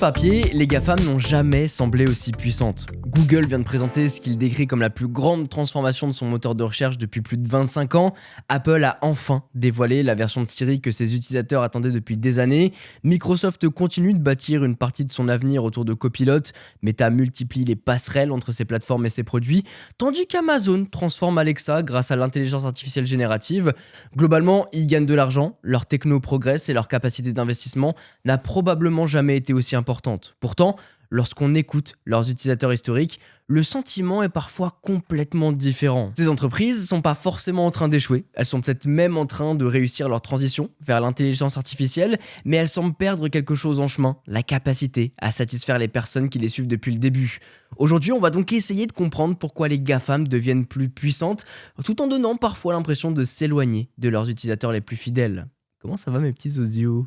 papier, les GAFAM n'ont jamais semblé aussi puissantes. Google vient de présenter ce qu'il décrit comme la plus grande transformation de son moteur de recherche depuis plus de 25 ans. Apple a enfin dévoilé la version de Siri que ses utilisateurs attendaient depuis des années. Microsoft continue de bâtir une partie de son avenir autour de Copilot. Meta multiplie les passerelles entre ses plateformes et ses produits, tandis qu'Amazon transforme Alexa grâce à l'intelligence artificielle générative. Globalement, ils gagnent de l'argent, leur techno progresse et leur capacité d'investissement n'a probablement jamais été aussi importante. Pourtant, lorsqu'on écoute leurs utilisateurs historiques, le sentiment est parfois complètement différent. Ces entreprises sont pas forcément en train d'échouer, elles sont peut-être même en train de réussir leur transition vers l'intelligence artificielle, mais elles semblent perdre quelque chose en chemin, la capacité à satisfaire les personnes qui les suivent depuis le début. Aujourd'hui, on va donc essayer de comprendre pourquoi les GAFAM deviennent plus puissantes, tout en donnant parfois l'impression de s'éloigner de leurs utilisateurs les plus fidèles. Comment ça va mes petits osios ?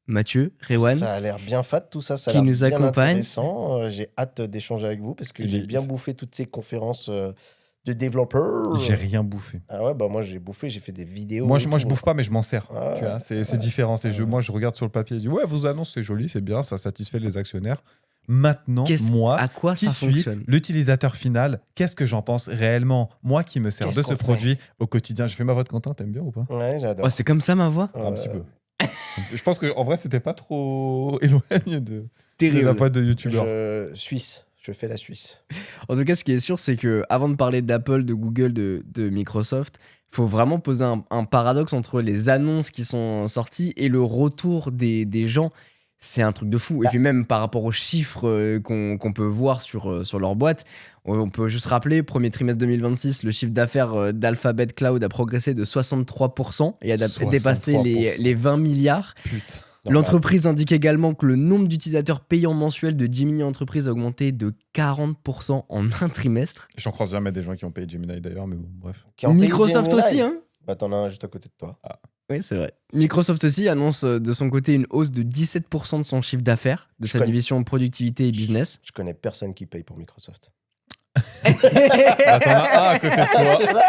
Mathieu, Rewan, Ça a l'air bien fat tout ça, ça a qui l'air nous bien accompagne. intéressant. J'ai hâte d'échanger avec vous parce que j'ai bien bouffé toutes ces conférences de développeurs. J'ai rien bouffé. Ah ouais, bah moi j'ai bouffé, j'ai fait des vidéos. Moi, et je tout. bouffe pas, mais je m'en sers. Ah, Tu vois, c'est différent. Moi, je regarde sur le papier et je dis ouais, vos annonces, c'est joli, c'est bien, ça satisfait les actionnaires. Maintenant, moi, à quoi qui ça suis fonctionne ? l'utilisateur final, qu'est-ce que j'en pense réellement ? Moi qui me sers Qu'est-ce de ce qu'on fait produit au quotidien. Je fais ma voix de Quentin, t'aimes bien ou pas ? Ouais, j'adore. Oh, c'est comme ça ma voix ? Un petit peu. Je pense qu'en vrai, c'était pas trop éloigné de Terrible. la voix de youtubeur. Je fais la Suisse. En tout cas, ce qui est sûr, c'est que avant de parler d'Apple, de Google, de Microsoft, il faut vraiment poser un paradoxe entre les annonces qui sont sorties et le retour des gens. C'est un truc de fou. Et puis même par rapport aux chiffres qu'on peut voir sur leur boîte, on peut juste rappeler, premier trimestre 2026, le chiffre d'affaires d'Alphabet Cloud a progressé de 63% et a dépassé les 20 milliards. Putain. L'entreprise indique également que le nombre d'utilisateurs payants mensuels de Gemini Entreprise a augmenté de 40% en un trimestre. J'en croise jamais des gens qui ont payé Gemini d'ailleurs, mais bon, bref. Microsoft aussi, hein ? Bah t'en as un juste à côté de toi. Oui, c'est vrai. Microsoft aussi annonce de son côté une hausse de 17% de son chiffre d'affaires, de sa division productivité et business. Je connais personne qui paye pour Microsoft. Bah, t'en as un à côté de toi. C'est vrai.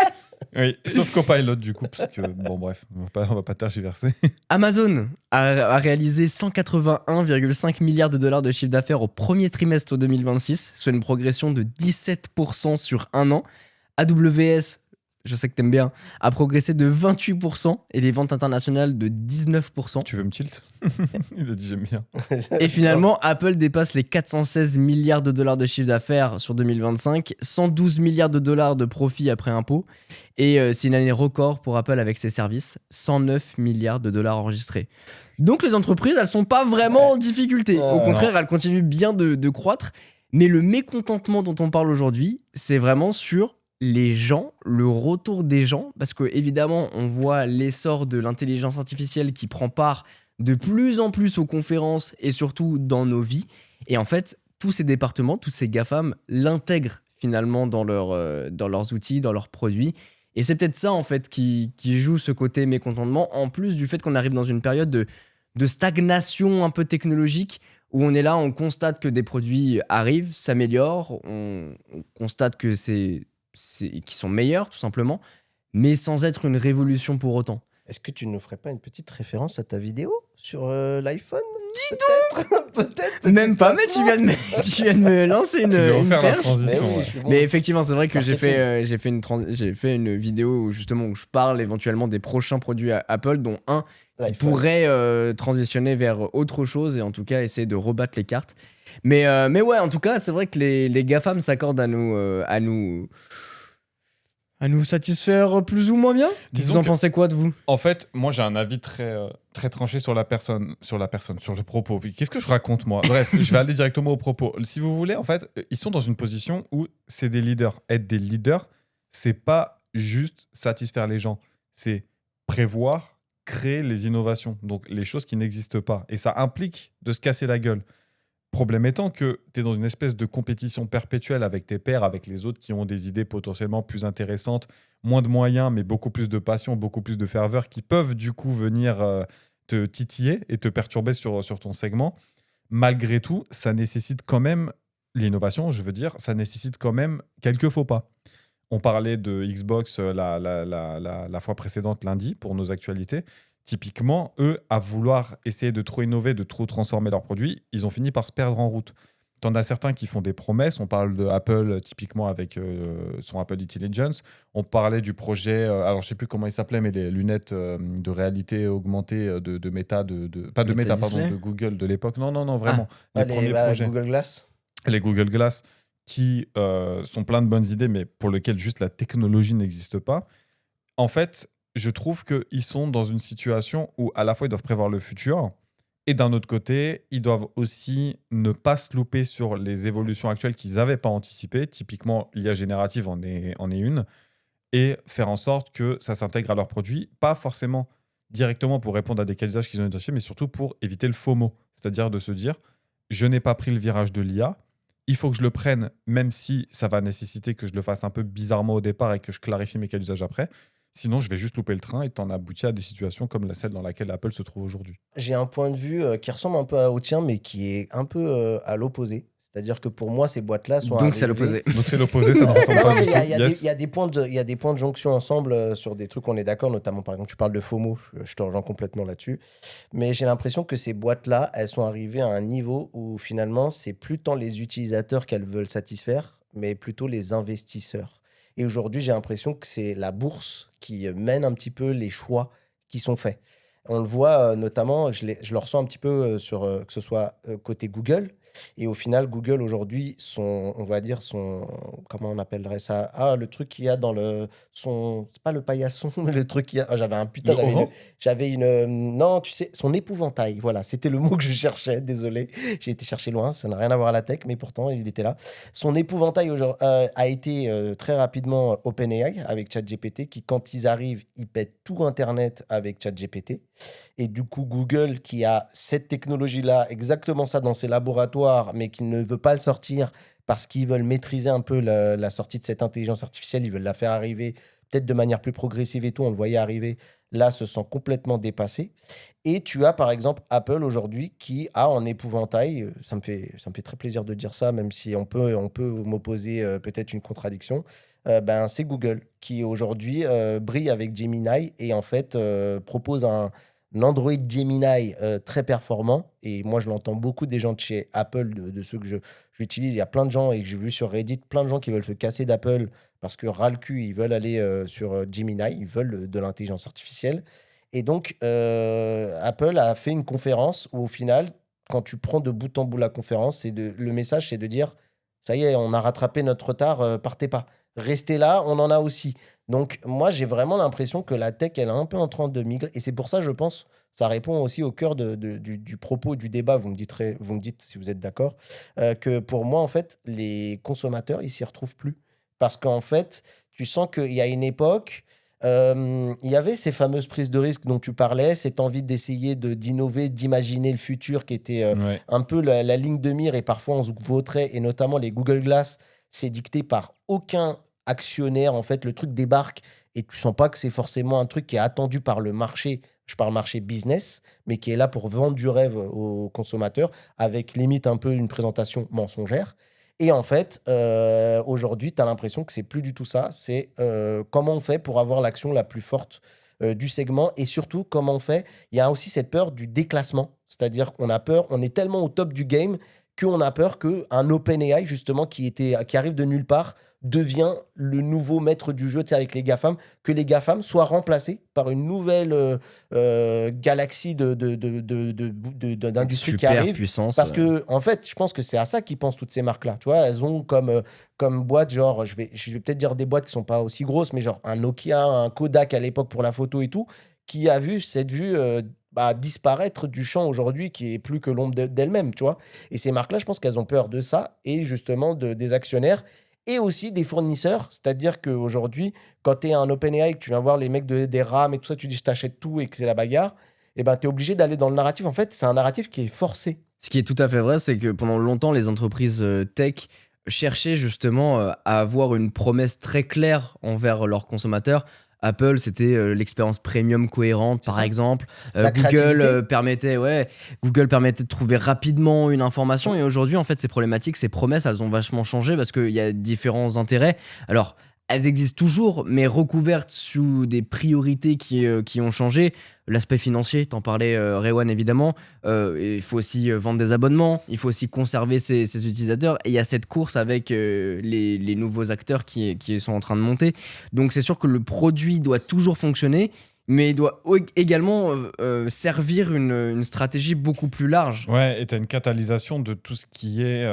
Oui, sauf Copilot du coup, parce que bon bref, on va pas tergiverser. Amazon a réalisé 181,5 milliards de dollars de chiffre d'affaires au premier trimestre 2026, soit une progression de 17% sur un an. AWS, je sais que t'aimes bien, a progressé de 28% et les ventes internationales de 19%. Tu veux me tilt ? Il a dit j'aime bien. Et finalement, Apple dépasse les 416 milliards de dollars de chiffre d'affaires sur 2025, 112 milliards de dollars de profit après impôts. Et c'est une année record pour Apple avec ses services, 109 milliards de dollars enregistrés. Donc les entreprises, elles sont pas vraiment en difficulté. Au contraire, elles continuent bien de croître. Mais le mécontentement dont on parle aujourd'hui, c'est vraiment sur les gens, le retour des gens. Parce que évidemment, on voit l'essor de l'intelligence artificielle qui prend part de plus en plus aux conférences et surtout dans nos vies. Et en fait, tous ces départements, tous ces GAFAM l'intègrent finalement dans leurs outils, dans leurs produits. Et c'est peut-être ça en fait qui joue ce côté mécontentement, en plus du fait qu'on arrive dans une période de stagnation un peu technologique, où on est là, on constate que des produits arrivent, s'améliorent, on constate que qu'ils sont meilleurs tout simplement, mais sans être une révolution pour autant. Est-ce que tu ne nous ferais pas une petite référence à ta vidéo sur l'iPhone ? Peut-être. Même pas, mais tu viens de me lancer une Tu lui as offert la perche. transition. Mais oui, Ouais. je suis bon. Mais effectivement, c'est vrai que j'ai Marketing. fait une vidéo où justement où je parle éventuellement des prochains produits Apple, dont un qui L'iPhone. pourrait transitionner vers autre chose et en tout cas essayer de rebattre les cartes. Mais ouais, en tout cas, c'est vrai que les GAFAM s'accordent à nous satisfaire plus ou moins bien. Disons Vous en que- pensez quoi de vous ? En fait, moi j'ai un avis très tranché sur le propos. Qu'est-ce que je raconte moi ? Bref, je vais aller directement au propos. Si vous voulez, en fait, ils sont dans une position où c'est des leaders. Être des leaders, c'est pas juste satisfaire les gens, c'est prévoir, créer les innovations, donc les choses qui n'existent pas. Et ça implique de se casser la gueule. Problème étant que tu es dans une espèce de compétition perpétuelle avec tes pairs, avec les autres qui ont des idées potentiellement plus intéressantes, moins de moyens, mais beaucoup plus de passion, beaucoup plus de ferveur, qui peuvent du coup venir te titiller et te perturber sur ton segment. Malgré tout, ça nécessite quand même, l'innovation, je veux dire, ça nécessite quand même quelques faux pas. On parlait de Xbox la fois précédente, lundi, pour nos actualités. typiquement, eux, à vouloir essayer de trop innover, de trop transformer leurs produits, ils ont fini par se perdre en route. T'en as certains qui font des promesses. On parle de Apple, typiquement, avec son Apple Intelligence. On parlait du projet, alors je ne sais plus comment il s'appelait, mais les lunettes de réalité augmentée de Meta, pas de Meta, pardon, de Google de l'époque. Non, vraiment. Les premiers projets. Google Glass. Les Google Glass, qui sont plein de bonnes idées, mais pour lesquelles juste la technologie n'existe pas. En fait, je trouve qu'ils sont dans une situation où à la fois ils doivent prévoir le futur et d'un autre côté, ils doivent aussi ne pas se louper sur les évolutions actuelles qu'ils n'avaient pas anticipées. Typiquement, l'IA générative en est une. Et faire en sorte que ça s'intègre à leurs produits, pas forcément directement pour répondre à des cas d'usage qu'ils ont identifiés, mais surtout pour éviter le FOMO. C'est-à-dire de se dire, je n'ai pas pris le virage de l'IA, il faut que je le prenne, même si ça va nécessiter que je le fasse un peu bizarrement au départ et que je clarifie mes cas d'usage après. Sinon, je vais juste louper le train et t'en aboutir à des situations comme celle dans laquelle Apple se trouve aujourd'hui. J'ai un point de vue qui ressemble un peu au tien, mais qui est un peu à l'opposé. C'est-à-dire que pour moi, ces boîtes-là sont Donc c'est arrivées... l'opposé. Donc c'est l'opposé, ça ne ressemble pas Non, du mais tout. il y a des points de jonction ensemble sur des trucs, on est d'accord, notamment par exemple, tu parles de FOMO, je te rejoins complètement là-dessus. Mais j'ai l'impression que ces boîtes-là, elles sont arrivées à un niveau où finalement, c'est plus tant les utilisateurs qu'elles veulent satisfaire, mais plutôt les investisseurs. Et aujourd'hui, j'ai l'impression que c'est la bourse qui mène un petit peu les choix qui sont faits. On le voit notamment, je le ressens un petit peu que ce soit côté Google. Et au final, Google aujourd'hui, on va dire comment on appellerait ça? Ah, le truc qu'il y a dans c'est pas le paillasson, mais le truc qu'il y a. Ah, non, tu sais, son épouvantail. Voilà, c'était le mot que je cherchais. Désolé, j'ai été chercher loin. Ça n'a rien à voir à la tech, mais pourtant, il était là. Son épouvantail a été très rapidement OpenAI avec ChatGPT, qui, quand ils arrivent, ils pètent tout Internet avec ChatGPT. Et du coup, Google, qui a cette technologie-là, exactement ça dans ses laboratoires, mais qui ne veut pas le sortir parce qu'ils veulent maîtriser un peu la sortie de cette intelligence artificielle, ils veulent la faire arriver peut-être de manière plus progressive et tout, on le voyait arriver, là, se sent complètement dépassé. Et tu as, par exemple, Apple aujourd'hui qui a en épouvantail, ça me fait très plaisir de dire ça, même si on peut m'opposer peut-être une contradiction, c'est Google qui aujourd'hui brille avec Gemini et en fait propose un Android Gemini très performant. Et moi, je l'entends beaucoup des gens de chez Apple, de ceux que j'utilise. Il y a plein de gens, et que j'ai vu sur Reddit, plein de gens qui veulent se casser d'Apple parce que ras le cul, ils veulent aller sur Gemini, ils veulent de l'intelligence artificielle. Et donc, Apple a fait une conférence où, au final, quand tu prends de bout en bout la conférence, le message, c'est de dire, ça y est, on a rattrapé notre retard, partez pas. Restez là, on en a aussi. Donc, moi, j'ai vraiment l'impression que la tech, elle est un peu en train de migrer. Et c'est pour ça, je pense, ça répond aussi au cœur du propos, du débat. Vous me dites si vous êtes d'accord, que pour moi, en fait, les consommateurs, ils s'y retrouvent plus. Parce qu'en fait, tu sens qu'il y a une époque, il y avait ces fameuses prises de risque dont tu parlais, cette envie d'essayer d'innover, d'imaginer le futur qui était un peu la ligne de mire. Et parfois, on se vautrait, et notamment les Google Glass, c'est dicté par aucun actionnaire. En fait, le truc débarque et tu sens pas que c'est forcément un truc qui est attendu par le marché. Je parle marché business, mais qui est là pour vendre du rêve aux consommateurs avec limite un peu une présentation mensongère. Et en fait, aujourd'hui, tu as l'impression que c'est plus du tout ça. C'est comment on fait pour avoir l'action la plus forte du segment et surtout comment on fait. Il y a aussi cette peur du déclassement. C'est-à-dire qu'on a peur, on est tellement au top du game qu'on a peur qu'un OpenAI, justement, qui arrive de nulle part, devient le nouveau maître du jeu, tu sais, avec les GAFAM, que les GAFAM soient remplacés par une nouvelle galaxie d'industrie qui arrive. Puissance. Parce que, en fait, je pense que c'est à ça qu'ils pensent toutes ces marques-là. Tu vois, elles ont comme boîte, genre, je vais peut-être dire des boîtes qui sont pas aussi grosses, mais genre un Nokia, un Kodak à l'époque pour la photo et tout, qui a vu cette vue disparaître du champ aujourd'hui, qui est plus que l'ombre d'elle-même, tu vois. Et ces marques-là, je pense qu'elles ont peur de ça et justement des actionnaires et aussi des fournisseurs. C'est-à-dire qu'aujourd'hui, quand tu es un OpenAI, que tu viens voir les mecs des RAM et tout ça, tu dis je t'achète tout et que c'est la bagarre, et ben tu es obligé d'aller dans le narratif. En fait, c'est un narratif qui est forcé. Ce qui est tout à fait vrai, c'est que pendant longtemps, les entreprises tech cherchaient justement à avoir une promesse très claire envers leurs consommateurs. Apple, c'était l'expérience premium cohérente, par exemple. Google permettait de trouver rapidement une information. Et aujourd'hui, en fait, ces problématiques, ces promesses, elles ont vachement changé parce qu'il y a différents intérêts. Alors, elles existent toujours, mais recouvertes sous des priorités qui ont changé. L'aspect financier, t'en parlais, Rewan, évidemment. Il faut aussi vendre des abonnements, il faut aussi conserver ses utilisateurs. Et il y a cette course avec les nouveaux acteurs qui sont en train de monter. Donc c'est sûr que le produit doit toujours fonctionner, mais il doit également servir une stratégie beaucoup plus large. Ouais, et tu as une catalysation de tout ce qui est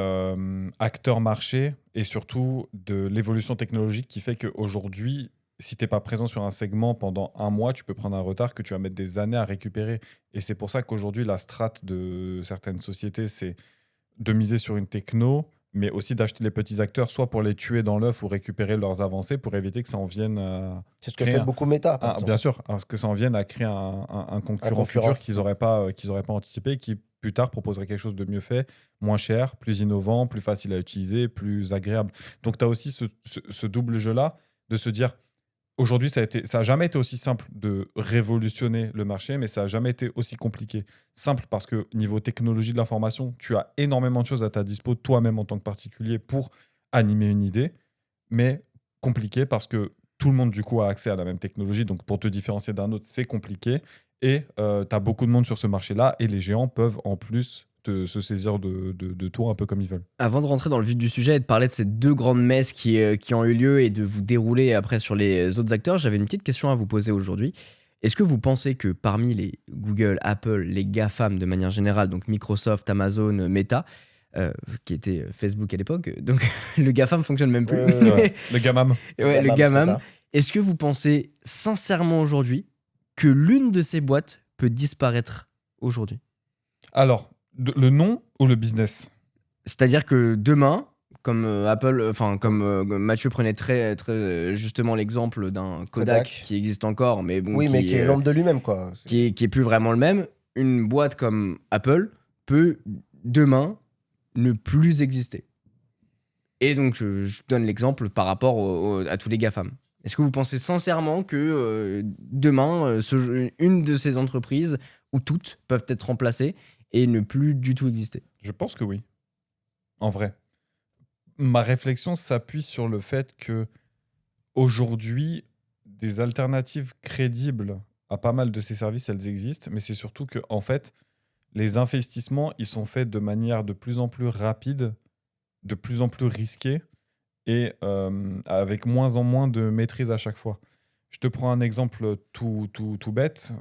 acteur marché et surtout de l'évolution technologique qui fait qu'aujourd'hui, si tu n'es pas présent sur un segment pendant un mois, tu peux prendre un retard que tu vas mettre des années à récupérer. Et c'est pour ça qu'aujourd'hui, la strate de certaines sociétés, c'est de miser sur une techno, mais aussi d'acheter les petits acteurs, soit pour les tuer dans l'œuf ou récupérer leurs avancées pour éviter que ça en vienne à C'est ce que fait beaucoup Meta. par exemple. bien sûr, parce que ça en vienne à créer un concurrent concurrent. futur qu'ils n'auraient pas anticipé et qui plus tard proposerait quelque chose de mieux fait, moins cher, plus innovant, plus facile à utiliser, plus agréable. Donc tu as aussi ce double jeu-là de se dire, aujourd'hui, ça a jamais été aussi simple de révolutionner le marché, mais ça n'a jamais été aussi compliqué. Simple parce que niveau technologie de l'information, tu as énormément de choses à ta dispo toi-même en tant que particulier pour animer une idée, mais compliqué parce que tout le monde du coup a accès à la même technologie, donc pour te différencier d'un autre, c'est compliqué. Et tu as beaucoup de monde sur ce marché-là, et les géants peuvent en plus se saisir de toi un peu comme ils veulent. Avant de rentrer dans le vif du sujet et de parler de ces deux grandes messes qui ont eu lieu et de vous dérouler après sur les autres acteurs, j'avais une petite question à vous poser aujourd'hui. Est-ce que vous pensez que parmi les Google, Apple, les GAFAM de manière générale, donc Microsoft, Amazon, Meta, qui était Facebook à l'époque, donc le GAFAM fonctionne même plus. C'est vrai. Le gamam. Ouais, le Gamam, GAMAM. c'est ça. Est-ce que vous pensez sincèrement aujourd'hui que l'une de ces boîtes peut disparaître aujourd'hui? Alors, le nom ou le business? C'est-à-dire que demain, comme Apple, enfin comme Mathieu prenait très, très justement l'exemple d'un Kodak, Kodak. qui existe encore, mais bon, Oui, mais qui est l'ombre de lui-même, quoi. qui est plus vraiment le même, une boîte comme Apple peut demain ne plus exister. Et donc je donne l'exemple par rapport à tous les GAFAM. Est-ce que vous pensez sincèrement que demain, une de ces entreprises, ou toutes, peuvent être remplacées et ne plus du tout exister? Je pense que oui. En vrai. Ma réflexion s'appuie sur le fait que aujourd'hui, des alternatives crédibles à pas mal de ces services, elles existent, mais c'est surtout que en fait, les investissements, ils sont faits de manière de plus en plus rapide, de plus en plus risquée et avec moins en moins de maîtrise à chaque fois. Je te prends un exemple tout bête.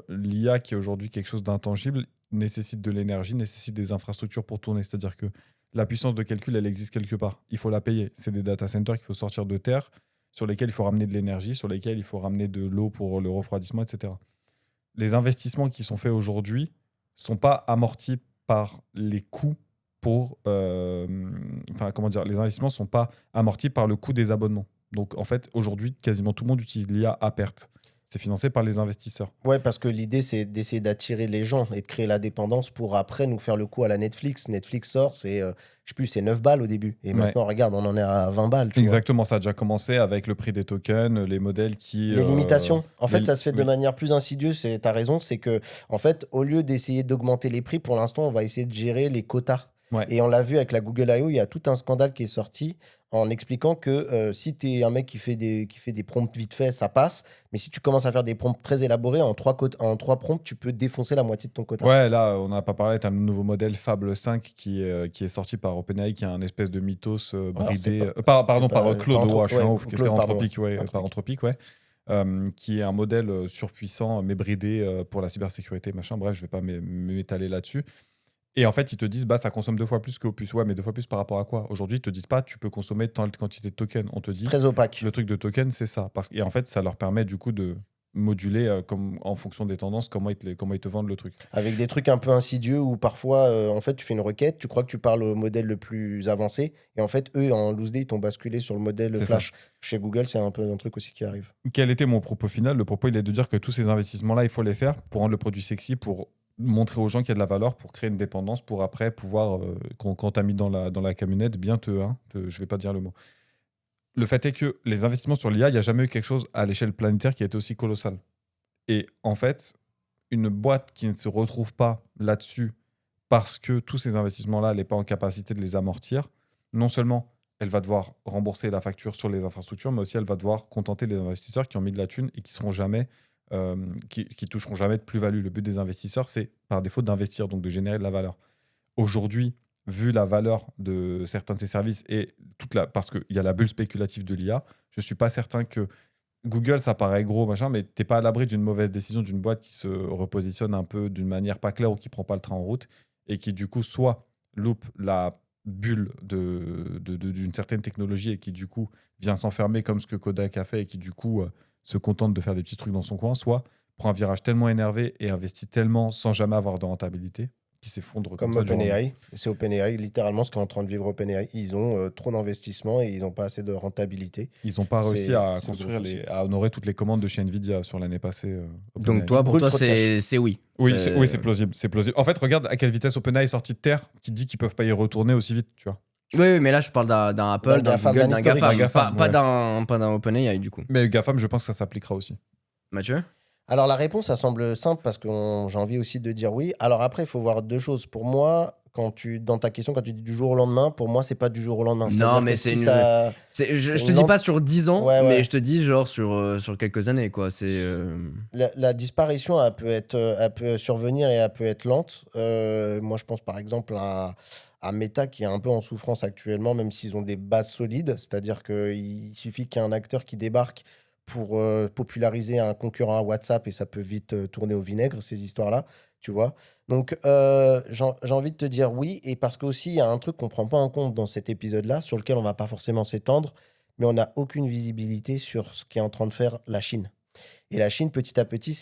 L'IA, qui est aujourd'hui quelque chose d'intangible, nécessite de l'énergie, nécessite des infrastructures pour tourner. C'est-à-dire que la puissance de calcul, elle existe quelque part. Il faut la payer. C'est des data centers qu'il faut sortir de terre, sur lesquels il faut ramener de l'énergie, sur lesquels il faut ramener de l'eau pour le refroidissement, etc. Les investissements qui sont faits aujourd'hui ne sont pas amortis par les coûts pour... comment dire, les investissements ne sont pas amortis par le coût des abonnements. Donc, en fait, aujourd'hui, quasiment tout le monde utilise l'IA à perte. C'est financé par les investisseurs. Ouais, parce que l'idée, c'est d'essayer d'attirer les gens et de créer la dépendance pour après nous faire le coup à la Netflix. Netflix sort, je sais plus, c'est 9 balles au début. Et maintenant, regarde, on en est à 20 balles. Tu vois. Exactement, ça a déjà commencé avec le prix des tokens, les modèles qui... Les limitations. En fait, ça se fait de oui. manière plus insidieuse. Tu as raison. C'est que, en fait, au lieu d'essayer d'augmenter les prix, pour l'instant, on va essayer de gérer les quotas. Ouais. Et on l'a vu avec la Google I.O., il y a tout un scandale qui est sorti en expliquant que si tu es un mec qui fait des prompts vite fait, ça passe. Mais si tu commences à faire des prompts très élaborés, en 3 prompts, tu peux défoncer la moitié de ton quota. Ouais, là, on n'a pas parlé, tu as le nouveau modèle Fable 5 qui est sorti par OpenAI, qui a un espèce de mythos bridé. Par Claude Wash, qu'est-ce qu'Anthropique, par Anthropique, ouais. Qui est un modèle surpuissant, mais bridé pour la cybersécurité, machin. Bref, je vais pas m'étaler là-dessus. Et en fait, ils te disent, ça consomme 2 fois plus qu'Opus. Ouais, mais 2 fois plus par rapport à quoi? Aujourd'hui, ils te disent pas, tu peux consommer tant de quantité de tokens. On te dit, Très opaque. le truc de token, c'est ça. Et en fait, ça leur permet du coup de moduler en fonction des tendances comment ils te vendent le truc. Avec des trucs un peu insidieux où parfois, en fait, tu fais une requête, tu crois que tu parles au modèle le plus avancé, et en fait, eux, en loose day, ils t'ont basculé sur le modèle C'est Flash. Chez Google, c'est un peu un truc aussi qui arrive. Quel était mon propos final? Le propos, il est de dire que tous ces investissements-là, il faut les faire pour rendre le produit sexy, pour montrer aux gens qu'il y a de la valeur, pour créer une dépendance, pour après pouvoir, quand t'as mis dans la camionnette, bien je vais pas dire le mot. Le fait est que les investissements sur l'IA, il n'y a jamais eu quelque chose à l'échelle planétaire qui a été aussi colossal. Et en fait, une boîte qui ne se retrouve pas là-dessus parce que tous ces investissements-là, elle n'est pas en capacité de les amortir, non seulement elle va devoir rembourser la facture sur les infrastructures, mais aussi elle va devoir contenter les investisseurs qui ont mis de la thune et qui seront jamais, qui toucheront jamais de plus-value. Le but des investisseurs, c'est par défaut d'investir, donc de générer de la valeur. Aujourd'hui, vu la valeur de certains de ces services et parce qu'il y a la bulle spéculative de l'IA, je ne suis pas certain que Google, ça paraît gros, machin, mais tu n'es pas à l'abri d'une mauvaise décision d'une boîte qui se repositionne un peu d'une manière pas claire ou qui ne prend pas le train en route et qui, du coup, soit loupe la bulle d'une certaine technologie et qui, du coup, vient s'enfermer comme ce que Kodak a fait et qui, du coup, se contente de faire des petits trucs dans son coin, soit prend un virage tellement énervé et investit tellement sans jamais avoir de rentabilité qui s'effondre comme Comme ça. OpenAI. C'est OpenAI, littéralement, ce qu'est en train de vivre OpenAI. Ils ont trop d'investissement et ils n'ont pas assez de rentabilité. Ils n'ont pas réussi à c'est construire le gros souci. à honorer toutes les commandes de chez Nvidia sur l'année passée. Donc OpenAI. toi, pour brûle toi, trop de c'est oui. Oui, c'est plausible. C'est plausible. En fait, regarde à quelle vitesse OpenAI est sorti de terre, qui dit qu'ils peuvent pas y retourner aussi vite, tu vois. Oui, mais là, je parle d'un Apple, d'un GAFAM, Google, d'un d'un historique. GAFAM, D'un GAFAM, pas d'un OpenAI, du coup. Mais GAFAM, je pense que ça s'appliquera aussi. Mathieu? Alors la réponse, ça semble simple parce que j'ai envie aussi de dire oui. Alors après, il faut voir deux choses. Pour moi, dans ta question, quand tu dis du jour au lendemain, pour moi, c'est pas du jour au lendemain. Non, C'est-à-dire mais que c'est si une- ça... Je c'est te une dis pas lente- sur 10 ans, Ouais, ouais. mais je te dis genre sur quelques années, quoi. La disparition, elle peut survenir et elle peut être lente. Moi, je pense par exemple à Meta qui est un peu en souffrance actuellement, même s'ils ont des bases solides. C'est-à-dire qu'il suffit qu'il y ait un acteur qui débarque pour populariser un concurrent à WhatsApp et ça peut vite tourner au vinaigre, ces histoires-là, tu vois. Donc, j'ai envie de te dire oui, et parce qu'aussi, il y a un truc qu'on ne prend pas en compte dans cet épisode-là, sur lequel on ne va pas forcément s'étendre, mais on n'a aucune visibilité sur ce qu'est en train de faire la Chine. Et la Chine, petit à petit,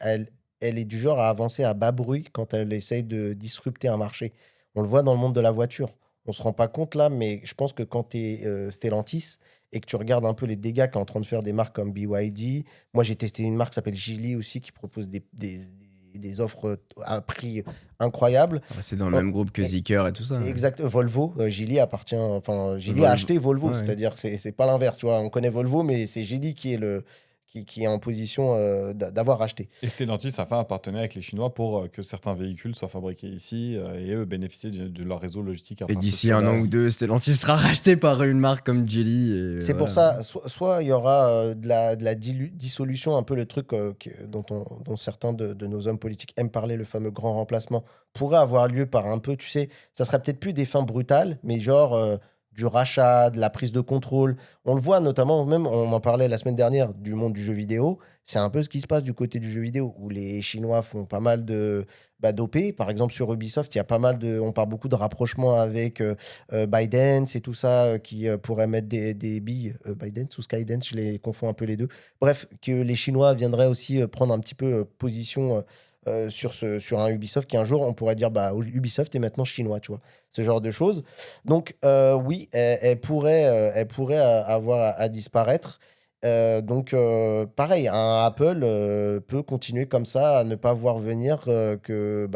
elle est du genre à avancer à bas bruit quand elle essaye de disrupter un marché. On le voit dans le monde de la voiture. On ne se rend pas compte là, mais je pense que quand tu es Stellantis et que tu regardes un peu les dégâts qu'est en train de faire des marques comme BYD, moi j'ai testé une marque qui s'appelle Geely aussi qui propose des offres à prix incroyables. C'est dans le même groupe que Zeekr et tout ça. Exact, Volvo, Geely appartient, enfin Geely Volvo. a acheté Volvo, Ouais. c'est-à-dire que c'est pas l'inverse, tu vois. On connaît Volvo, mais c'est Geely qui est qui est en position d'avoir acheté. Et Stellantis a fait un partenariat avec les Chinois pour que certains véhicules soient fabriqués ici et eux bénéficier de leur réseau logistique. Et d'ici un an ou deux, Stellantis sera racheté par une marque comme Geely. et C'est pour voilà. ça, soit il y aura de la dissolution, un peu le truc dont certains de nos hommes politiques aiment parler, le fameux grand remplacement, pourrait avoir lieu par un peu, tu sais, ça serait peut-être plus des fins brutales, mais genre du rachat, de la prise de contrôle. On le voit notamment, même on en parlait la semaine dernière, du monde du jeu vidéo. C'est un peu ce qui se passe du côté du jeu vidéo, où les Chinois font pas mal d'OP. Par exemple, sur Ubisoft, il y a pas mal on parle beaucoup de rapprochement avec ByteDance et tout ça, qui pourrait mettre des billes. ByteDance ou Skydance, je les confonds un peu les deux. Bref, que les Chinois viendraient aussi prendre un petit peu position sur un Ubisoft qui un jour, on pourrait dire, bah, Ubisoft est maintenant chinois, tu vois. Ce genre de choses. Donc, oui, elle pourrait avoir à disparaître. Donc, pareil, un Apple peut continuer comme ça à ne pas voir venir que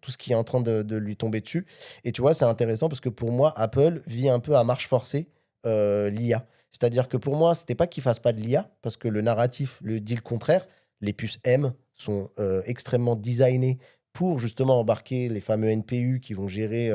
tout ce qui est en train de lui tomber dessus. Et tu vois, c'est intéressant parce que pour moi, Apple vit un peu à marche forcée l'IA. C'est-à-dire que pour moi, c'était pas qu'il fasse pas de l'IA parce que le narratif le dit le contraire. Les puces M sont extrêmement designées pour justement embarquer les fameux NPU qui vont gérer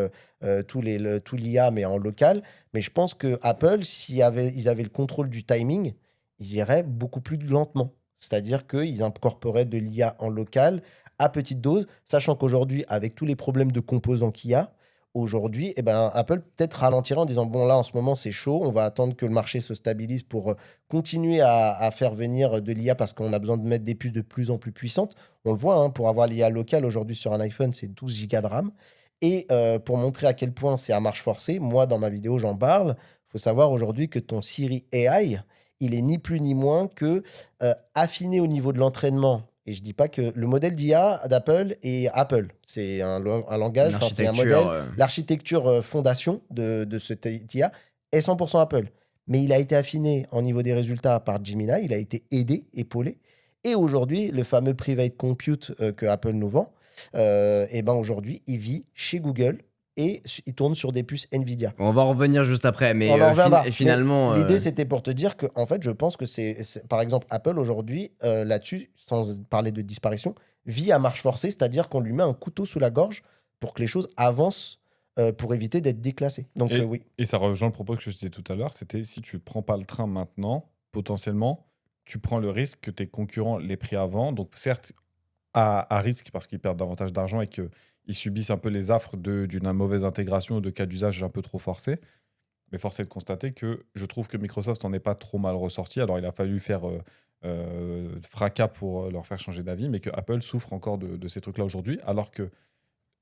tout l'IA, mais en local. Mais je pense que Apple, ils avaient le contrôle du timing, ils iraient beaucoup plus lentement. C'est-à-dire qu'ils incorporeraient de l'IA en local à petite dose, sachant qu'aujourd'hui, avec tous les problèmes de composants qu'il y a, aujourd'hui, Apple peut-être ralentirait en disant, bon là, en ce moment, c'est chaud, on va attendre que le marché se stabilise pour continuer à faire venir de l'IA parce qu'on a besoin de mettre des puces de plus en plus puissantes. On le voit, hein, pour avoir l'IA locale aujourd'hui sur un iPhone, c'est 12 Go de RAM. Et pour montrer à quel point c'est à marche forcée, moi, dans ma vidéo, j'en parle. Il faut savoir aujourd'hui que ton Siri AI, il est ni plus ni moins que affiné au niveau de l'entraînement. Et je dis pas que le modèle d'IA d'Apple est Apple. C'est un langage, c'est un modèle. L'architecture fondation de cette IA est 100% Apple. Mais il a été affiné en niveau des résultats par Gemini. Il a été aidé, épaulé. Et aujourd'hui, le fameux private compute que Apple nous vend, aujourd'hui, il vit chez Google et il tourne sur des puces Nvidia. On va en revenir juste après, mais On en reviendra. finalement... Mais l'idée, c'était pour te dire que, en fait, je pense que c'est par exemple, Apple aujourd'hui, là-dessus, sans parler de disparition, vit à marche forcée, c'est-à-dire qu'on lui met un couteau sous la gorge pour que les choses avancent pour éviter d'être déclassé. Donc oui. Et ça rejoint le propos que je disais tout à l'heure, c'était si tu prends pas le train maintenant, potentiellement, tu prends le risque que tes concurrents l'aient pris avant. Donc certes, à risque parce qu'ils perdent davantage d'argent et qu'ils subissent un peu les affres d'une mauvaise intégration ou de cas d'usage un peu trop forcés. Mais force est de constater que je trouve que Microsoft n'en est pas trop mal ressorti. Alors il a fallu faire fracas pour leur faire changer d'avis, mais que Apple souffre encore de ces trucs-là aujourd'hui, alors que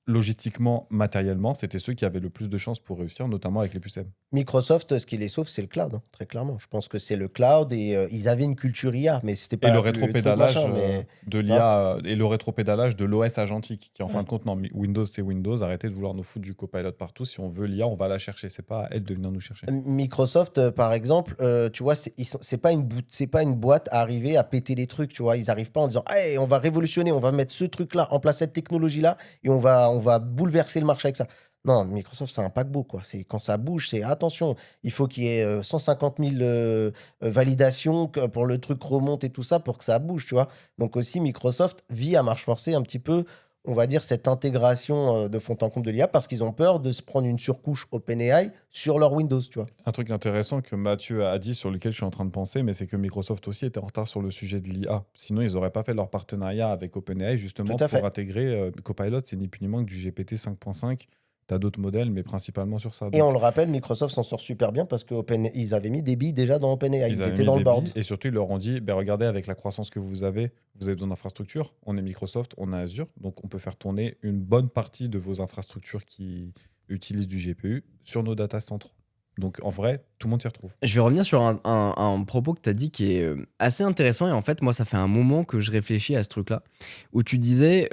logistiquement, matériellement, c'était ceux qui avaient le plus de chances pour réussir, notamment avec les puces M. Microsoft, ce qui les sauve, c'est le cloud, hein, très clairement. Je pense que c'est le cloud et ils avaient une culture IA, mais c'était pas Et le plus- rétropédalage truc machin, mais- de l'IA et le rétropédalage de l'OS agentique, qui en fin de compte, non, Windows, c'est Windows. Arrêtez de vouloir nous foutre du copilot partout. Si on veut l'IA, on va la chercher. C'est pas à elle de venir nous chercher. Microsoft, par exemple, tu vois, c'est pas une boîte à arriver à péter les trucs, tu vois. Ils arrivent pas en disant, hey, on va révolutionner, on va mettre ce truc-là, en place cette technologie-là, et on va bouleverser le marché avec ça. Non, Microsoft, c'est un paquebot, quoi. C'est quand ça bouge, c'est attention, il faut qu'il y ait 150 000 validations pour le truc remonte et tout ça pour que ça bouge, tu vois. Donc aussi, Microsoft vit à marche forcée un petit peu, on va dire, cette intégration de fond en comble de l'IA parce qu'ils ont peur de se prendre une surcouche OpenAI sur leur Windows, tu vois. Un truc intéressant que Mathieu a dit sur lequel je suis en train de penser, mais c'est que Microsoft aussi était en retard sur le sujet de l'IA. Sinon, ils n'auraient pas fait leur partenariat avec OpenAI justement Tout à fait. pour intégrer Copilot. C'est ni plus ni moins que du GPT 5.5. Tu as d'autres modèles, mais principalement sur ça. Et on le rappelle, Microsoft s'en sort super bien parce qu'ils avaient mis des billes déjà dans OpenAI. Ils avaient étaient mis dans le des board. billes, et surtout, ils leur ont dit regardez, avec la croissance que vous avez besoin d'infrastructures. On est Microsoft, on a Azure, donc on peut faire tourner une bonne partie de vos infrastructures qui utilisent du GPU sur nos data centers. Donc en vrai, tout le monde s'y retrouve. Je vais revenir sur un propos que tu as dit qui est assez intéressant. Et en fait, moi, ça fait un moment que je réfléchis à ce truc-là. Où tu disais,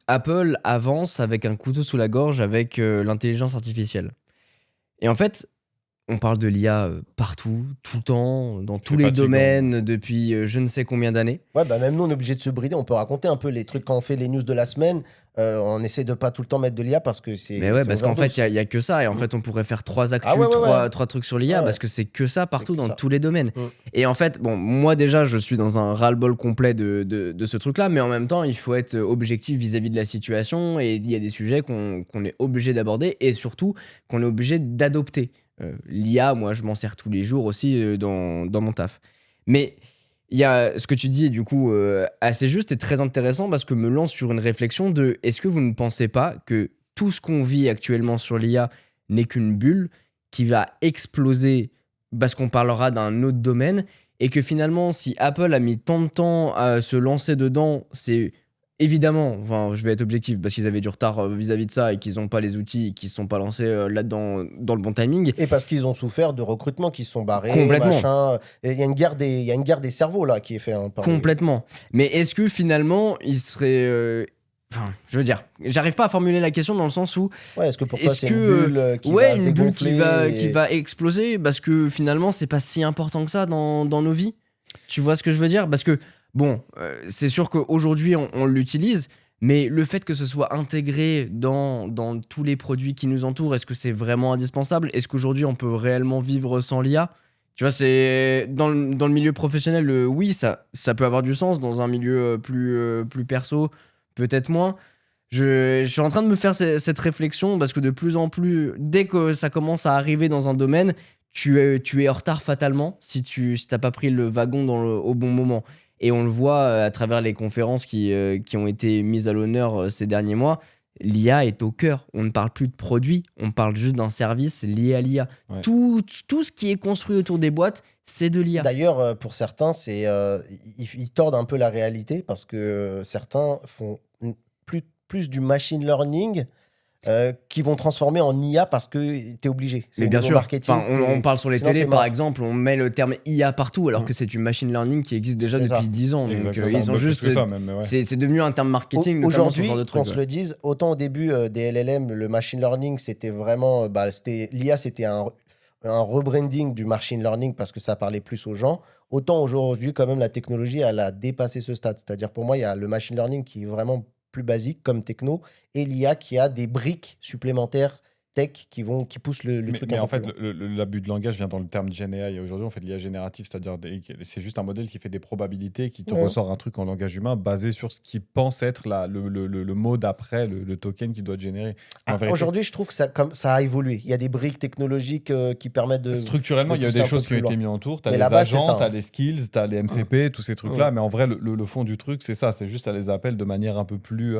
Apple avance avec un couteau sous la gorge avec l'intelligence artificielle. Et en fait, on parle de l'IA partout, tout le temps, dans tous les fatigant. domaines, depuis je ne sais combien d'années. Ouais, bah même nous, on est obligé de se brider. On peut raconter un peu les trucs quand on fait les news de la semaine. On essaie de pas tout le temps mettre de l'IA parce que c'est. Mais ouais, c'est parce qu'en overdose. fait, il y a que ça. Et en fait, on pourrait faire 3 actus, Ah ouais, ouais, ouais. trois trucs sur l'IA Ouais. parce que c'est que ça partout que dans ça. tous les domaines. Mm. Et en fait, bon, moi déjà, je suis dans un ras-le-bol complet de ce truc-là. Mais en même temps, il faut être objectif vis-à-vis de la situation. Et il y a des sujets qu'on est obligé d'aborder et surtout qu'on est obligé d'adopter. L'IA, moi, je m'en sers tous les jours aussi dans mon taf. Mais il y a ce que tu dis, du coup, assez juste et très intéressant parce que me lance sur une réflexion de est-ce que vous ne pensez pas que tout ce qu'on vit actuellement sur l'IA n'est qu'une bulle qui va exploser parce qu'on parlera d'un autre domaine et que finalement, si Apple a mis tant de temps à se lancer dedans, c'est évidemment, enfin, je vais être objectif parce qu'ils avaient du retard vis-à-vis de ça et qu'ils n'ont pas les outils et qu'ils ne se sont pas lancés là-dedans dans le bon timing. Et parce qu'ils ont souffert de recrutement, qui se sont barrés, Complètement. machin. Et il y a une guerre des cerveaux là qui est faite. Hein, par les- Complètement. Mais est-ce que finalement, il serait. Enfin, je veux dire, j'arrive pas à formuler la question dans le sens où. Ouais, est-ce que pour toi Est-ce c'est que, une bulle qui ouais, va se une bulle qui dégonfler va exploser parce que finalement, c'est pas si important que ça dans nos vies. Tu vois ce que je veux dire? Parce que, bon, c'est sûr qu'aujourd'hui, on l'utilise. Mais le fait que ce soit intégré dans tous les produits qui nous entourent, est-ce que c'est vraiment indispensable? Est-ce qu'aujourd'hui, on peut réellement vivre sans l'IA? Tu vois, c'est dans le milieu professionnel, oui, ça peut avoir du sens. Dans un milieu plus perso, peut-être moins. Je suis en train de me faire cette réflexion parce que de plus en plus, dès que ça commence à arriver dans un domaine, tu es en retard fatalement si t'as pas pris le wagon au bon moment. Et on le voit à travers les conférences qui ont été mises à l'honneur ces derniers mois. L'IA est au cœur. On ne parle plus de produits, on parle juste d'un service lié à l'IA. Ouais. Tout ce qui est construit autour des boîtes, c'est de l'IA. D'ailleurs, pour certains, ils tordent un peu la réalité parce que certains font plus du machine learning qui vont transformer en IA parce que tu es obligé. C'est Mais au bien niveau sûr, marketing, enfin, on parle sur les sinon, télés t'es par mort. exemple, on met le terme IA partout alors que c'est du machine learning qui existe déjà C'est depuis ça. 10 ans. Donc Exactement. ils ont Plus juste. que ça, même, mais ouais. C'est devenu un terme marketing, notamment Aujourd'hui, ce genre de truc. qu'on se le dise, autant au début des LLM, le machine learning, c'était vraiment. L'IA, c'était un rebranding du machine learning parce que ça parlait plus aux gens. Autant aujourd'hui, quand même, la technologie, elle a dépassé ce stade. C'est-à-dire, pour moi, il y a le machine learning qui est vraiment plus basique comme techno et l'IA qui a des briques supplémentaires tech qui poussent le truc Mais un en peu fait, plus loin. l'abus de langage vient dans le terme GenAI. Et aujourd'hui, on fait de l'IA générative, c'est-à-dire c'est juste un modèle qui fait des probabilités, qui te Ouais. ressort un truc en langage humain basé sur ce qui pense être le mot d'après, le token qui doit être généré. En vérité, Aujourd'hui, je trouve que ça a évolué. Il y a des briques technologiques qui permettent structurellement, de il y a pousser des un peu choses qui ont plus été loin. mises autour. Tu as Mais les la base, c'est agents, ça, tu as hein. les skills, tu as les MCP, tous ces trucs-là. Mais en vrai, le fond du truc, c'est ça. C'est juste, ça les appelle de manière un peu plus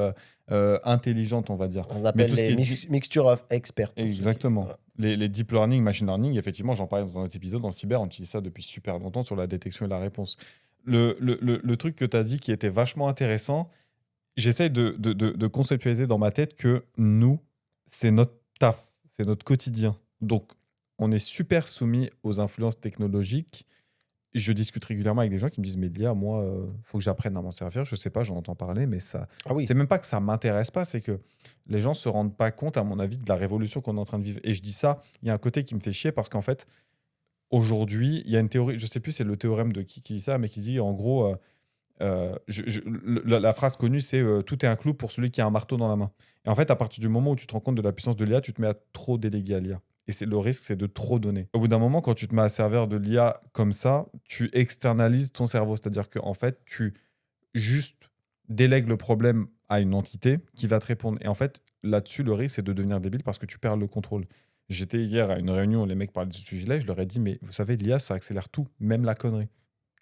intelligente, on va dire. On Mais appelle tout ce les qui est mixture of experts. Exactement. Les deep learning, machine learning, effectivement, j'en parlais dans un autre épisode, dans Cyber, on utilise ça depuis super longtemps sur la détection et la réponse. Le truc que tu as dit qui était vachement intéressant, j'essaie de conceptualiser dans ma tête que nous, c'est notre taf, c'est notre quotidien. Donc, on est super soumis aux influences technologiques. Je discute régulièrement avec des gens qui me disent, mais l'IA, moi, faut que j'apprenne à m'en servir. Je sais pas, j'en entends parler, mais ça, Ah oui. c'est même pas que ça m'intéresse pas, c'est que les gens se rendent pas compte, à mon avis, de la révolution qu'on est en train de vivre. Et je dis ça, il y a un côté qui me fait chier parce qu'en fait, aujourd'hui, il y a une théorie, je sais plus, c'est le théorème de qui dit ça, mais qui dit en gros, la phrase connue, c'est tout est un clou pour celui qui a un marteau dans la main. Et en fait, à partir du moment où tu te rends compte de la puissance de l'IA, tu te mets à trop déléguer à l'IA. Et le risque, c'est de trop donner. Au bout d'un moment, quand tu te mets à servir de l'IA comme ça, tu externalises ton cerveau. C'est-à-dire qu'en fait, tu juste délègues le problème à une entité qui va te répondre. Et en fait, là-dessus, le risque, c'est de devenir débile parce que tu perds le contrôle. J'étais hier à une réunion où les mecs parlaient de ce sujet-là et je leur ai dit, mais vous savez, l'IA, ça accélère tout, même la connerie.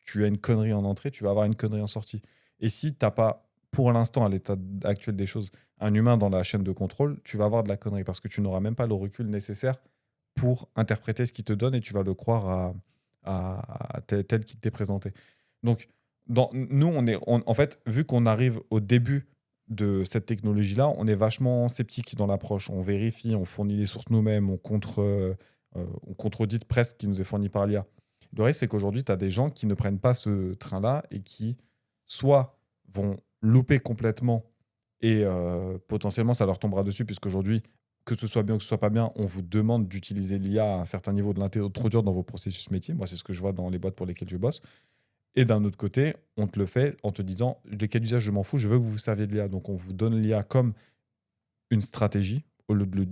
Tu as une connerie en entrée, tu vas avoir une connerie en sortie. Et si tu n'as pas, pour l'instant, à l'état actuel des choses, un humain dans la chaîne de contrôle, tu vas avoir de la connerie parce que tu n'auras même pas le recul nécessaire pour interpréter ce qu'il te donne et tu vas le croire tel qu'il t'est présenté. Donc, nous, en fait, vu qu'on arrive au début de cette technologie-là, on est vachement sceptique dans l'approche. On vérifie, on fournit les sources nous-mêmes, on contredite presque ce qui nous est fourni par l'IA. Le risque, c'est qu'aujourd'hui, tu as des gens qui ne prennent pas ce train-là et qui, soit vont louper complètement et potentiellement, ça leur tombera dessus, puisqu'aujourd'hui, que ce soit bien ou que ce soit pas bien, on vous demande d'utiliser l'IA à un certain niveau, de l'introduire dans vos processus métiers. Moi, c'est ce que je vois dans les boîtes pour lesquelles je bosse. Et d'un autre côté, on te le fait en te disant, les cas d'usage, je m'en fous, je veux que vous vous serviez de l'IA. Donc, on vous donne l'IA comme une stratégie, au lieu de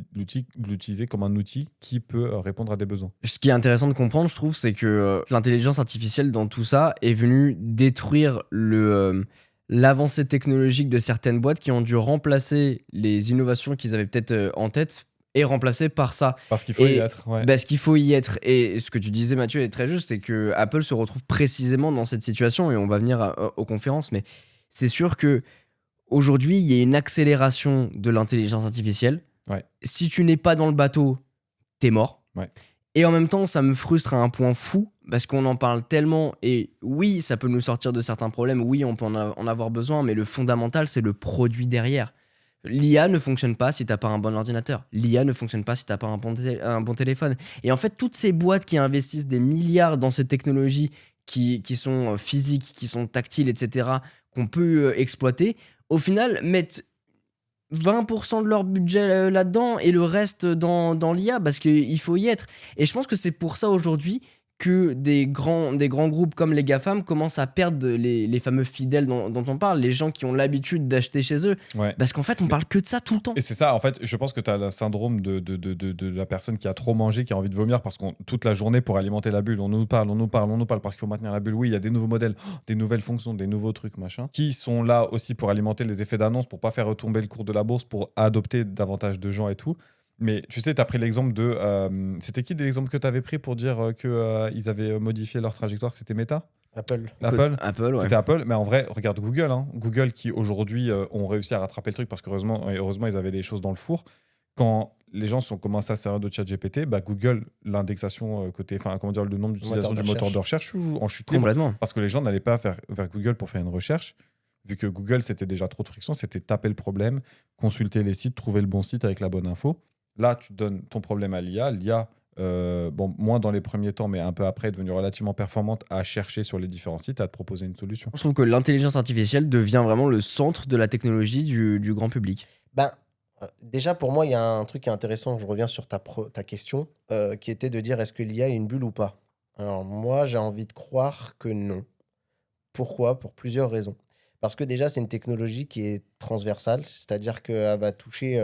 l'utiliser comme un outil qui peut répondre à des besoins. Ce qui est intéressant de comprendre, je trouve, c'est que l'intelligence artificielle dans tout ça est venue détruire l'avancée technologique de certaines boîtes qui ont dû remplacer les innovations qu'ils avaient peut-être en tête et remplacer par ça. Parce qu'il faut y être. Ouais. Parce qu'il faut y être. Et ce que tu disais, Mathieu, est très juste, c'est que Apple se retrouve précisément dans cette situation et on va venir aux conférences, mais c'est sûr que aujourd'hui, il y a une accélération de l'intelligence artificielle. Ouais. Si tu n'es pas dans le bateau, t'es mort. Ouais. Et en même temps, ça me frustre à un point fou parce qu'on en parle tellement. Et oui, ça peut nous sortir de certains problèmes. Oui, on peut en avoir besoin, mais le fondamental, c'est le produit derrière. L'IA ne fonctionne pas si t'as pas un bon ordinateur. L'IA ne fonctionne pas si t'as pas un bon téléphone. Et en fait, toutes ces boîtes qui investissent des milliards dans ces technologies qui sont physiques, qui sont tactiles, etc., qu'on peut exploiter, au final, mettent 20% de leur budget là-dedans et le reste dans l'IA parce qu'il faut y être. Et je pense que c'est pour ça aujourd'hui que des grands groupes comme les GAFAM commencent à perdre les fameux fidèles dont on parle, les gens qui ont l'habitude d'acheter chez eux. Ouais. Parce qu'en fait, on parle que de ça tout le temps. Et c'est ça, en fait, je pense que tu as le syndrome de la personne qui a trop mangé, qui a envie de vomir parce qu'on toute la journée pour alimenter la bulle, on nous parle parce qu'il faut maintenir la bulle. Oui, il y a des nouveaux modèles, des nouvelles fonctions, des nouveaux trucs, machin, qui sont là aussi pour alimenter les effets d'annonce, pour pas faire retomber le cours de la bourse, pour adopter davantage de gens et tout. Mais tu sais, tu as pris l'exemple de... c'était qui l'exemple que tu avais pris pour dire qu'ils avaient modifié leur trajectoire? C'était Meta? Apple. Apple, ouais. C'était Apple, mais en vrai, regarde Google. Hein. Google qui aujourd'hui ont réussi à rattraper le truc parce que heureusement, ils avaient des choses dans le four. Quand les gens sont commencé à servir de ChatGPT, Google, l'indexation le nombre d'utilisations du moteur de recherche en chute libre. Complètement. Parce que les gens n'allaient pas vers Google pour faire une recherche. Vu que Google, c'était déjà trop de friction, c'était taper le problème, consulter les sites, trouver le bon site avec la bonne info. Là, tu donnes ton problème à l'IA. L'IA, moins dans les premiers temps, mais un peu après, est devenue relativement performante à chercher sur les différents sites, à te proposer une solution. Je trouve que l'intelligence artificielle devient vraiment le centre de la technologie du grand public. Déjà, pour moi, il y a un truc qui est intéressant. Je reviens sur ta question, qui était de dire est-ce que l'IA est une bulle ou pas? Alors, moi, j'ai envie de croire que non. Pourquoi? Pour plusieurs raisons. Parce que déjà, c'est une technologie qui est transversale, c'est-à-dire qu'elle va toucher,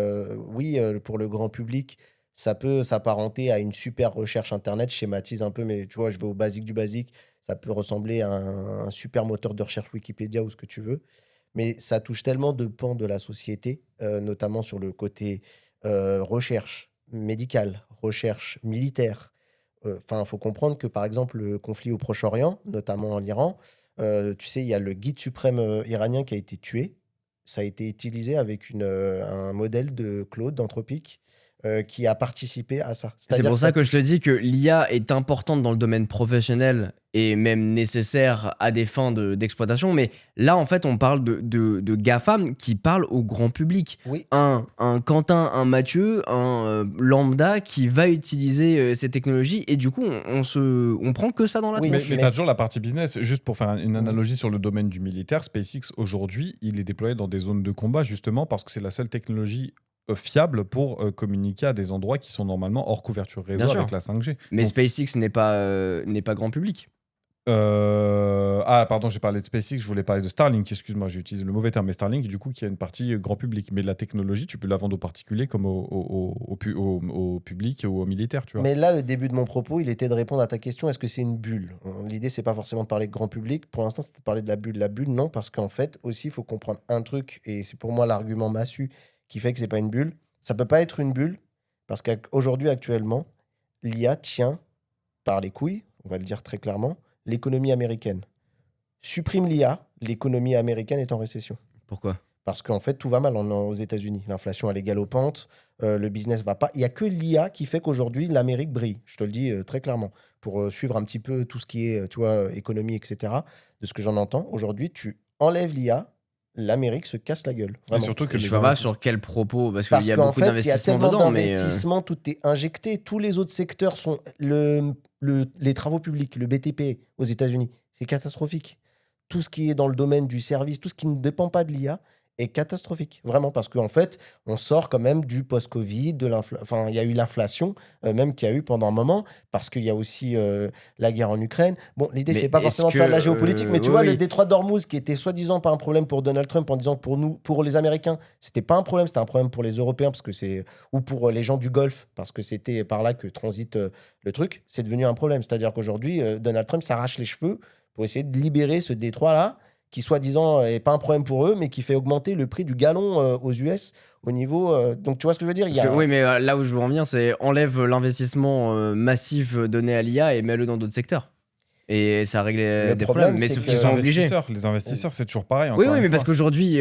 pour le grand public, ça peut s'apparenter à une super recherche Internet, je schématise un peu, mais tu vois, je vais au basique du basique. Ça peut ressembler à un super moteur de recherche Wikipédia ou ce que tu veux. Mais ça touche tellement de pans de la société, notamment sur le côté recherche médicale, recherche militaire. Enfin, il faut comprendre que, par exemple, le conflit au Proche-Orient, notamment en Iran, tu sais, il y a le guide suprême iranien qui a été tué. Ça a été utilisé avec un modèle de Claude, d'Anthropique, qui a participé à ça. C'est C'est-à-dire pour ça que je te touche- dis que l'IA est importante dans le domaine professionnel et même nécessaire à des fins d'exploitation. Mais là, en fait, on parle de GAFAM qui parlent au grand public. Oui, Un Quentin, un Mathieu, un lambda qui va utiliser ces technologies et du coup, on prend que ça dans la Oui, tronche. Mais tu as toujours la partie business. Juste pour faire une Mhm. analogie sur le domaine du militaire, SpaceX aujourd'hui, il est déployé dans des zones de combat justement parce que c'est la seule technologie fiable pour communiquer à des endroits qui sont normalement hors couverture réseau Bien sûr. avec la 5G. Mais Donc, SpaceX n'est pas grand public. Ah, pardon, j'ai parlé de SpaceX, je voulais parler de Starlink, excuse-moi, j'ai utilisé le mauvais terme, mais Starlink, du coup, qui a une partie grand public. Mais la technologie, tu peux la vendre aux particuliers comme au public ou aux militaires, tu vois. mais là, le début de mon propos, il était de répondre à ta question, est-ce que c'est une bulle? L'idée, c'est pas forcément de parler de grand public. Pour l'instant, c'était de parler de la bulle. La bulle, non, parce qu'en fait, aussi, il faut comprendre un truc, et c'est pour moi l'argument massu qui fait que c'est pas une bulle. Ça peut pas être une bulle, parce qu'aujourd'hui, actuellement, l'IA tient par les couilles, on va le dire très clairement, l'économie américaine. Supprime l'IA, l'économie américaine est en récession. Pourquoi? Parce qu'en fait, tout va mal aux États-Unis. L'inflation, elle est galopante, le business va pas. Il n'y a que l'IA qui fait qu'aujourd'hui, l'Amérique brille. Je te le dis très clairement. Pour suivre un petit peu tout ce qui est, tu vois, économie, etc., de ce que j'en entends, aujourd'hui, tu enlèves l'IA, l'Amérique se casse la gueule. Et Vraiment. surtout que Je les vois pas investissements- sur quel propos, parce Parce qu'il y a qu'en beaucoup fait, il y a d'investissements tellement dedans, mais d'investissements, tout est injecté. Tous les autres secteurs sont les travaux publics, le BTP aux États-Unis. C'est catastrophique. Tout ce qui est dans le domaine du service, tout ce qui ne dépend pas de l'IA est catastrophique. Vraiment, parce qu'en fait, on sort quand même du post-Covid, enfin, il y a eu l'inflation, même qu'il y a eu pendant un moment, parce qu'il y a aussi la guerre en Ukraine. Bon, l'idée, Mais c'est pas est-ce forcément de faire de la que, géopolitique, mais tu oui, vois, oui. le détroit d'Ormuz, qui était soi-disant pas un problème pour Donald Trump, en disant que pour nous, pour les Américains, c'était pas un problème, c'était un problème pour les Européens, parce que ou pour les gens du Golfe, parce que c'était par là que transite le truc, c'est devenu un problème. C'est-à-dire qu'aujourd'hui, Donald Trump s'arrache les cheveux pour essayer de libérer ce détroit-là, qui soi-disant n'est pas un problème pour eux, mais qui fait augmenter le prix du gallon aux US au niveau. Donc tu vois ce que je veux dire? Oui, mais là où je veux en venir, c'est enlève l'investissement massif donné à l'IA et mets-le dans d'autres secteurs. Et ça règle des problème, problèmes, mais c'est sauf que qu'ils sont obligés. Les investisseurs, c'est toujours pareil. Oui, encore oui, une mais parce fois. qu'aujourd'hui,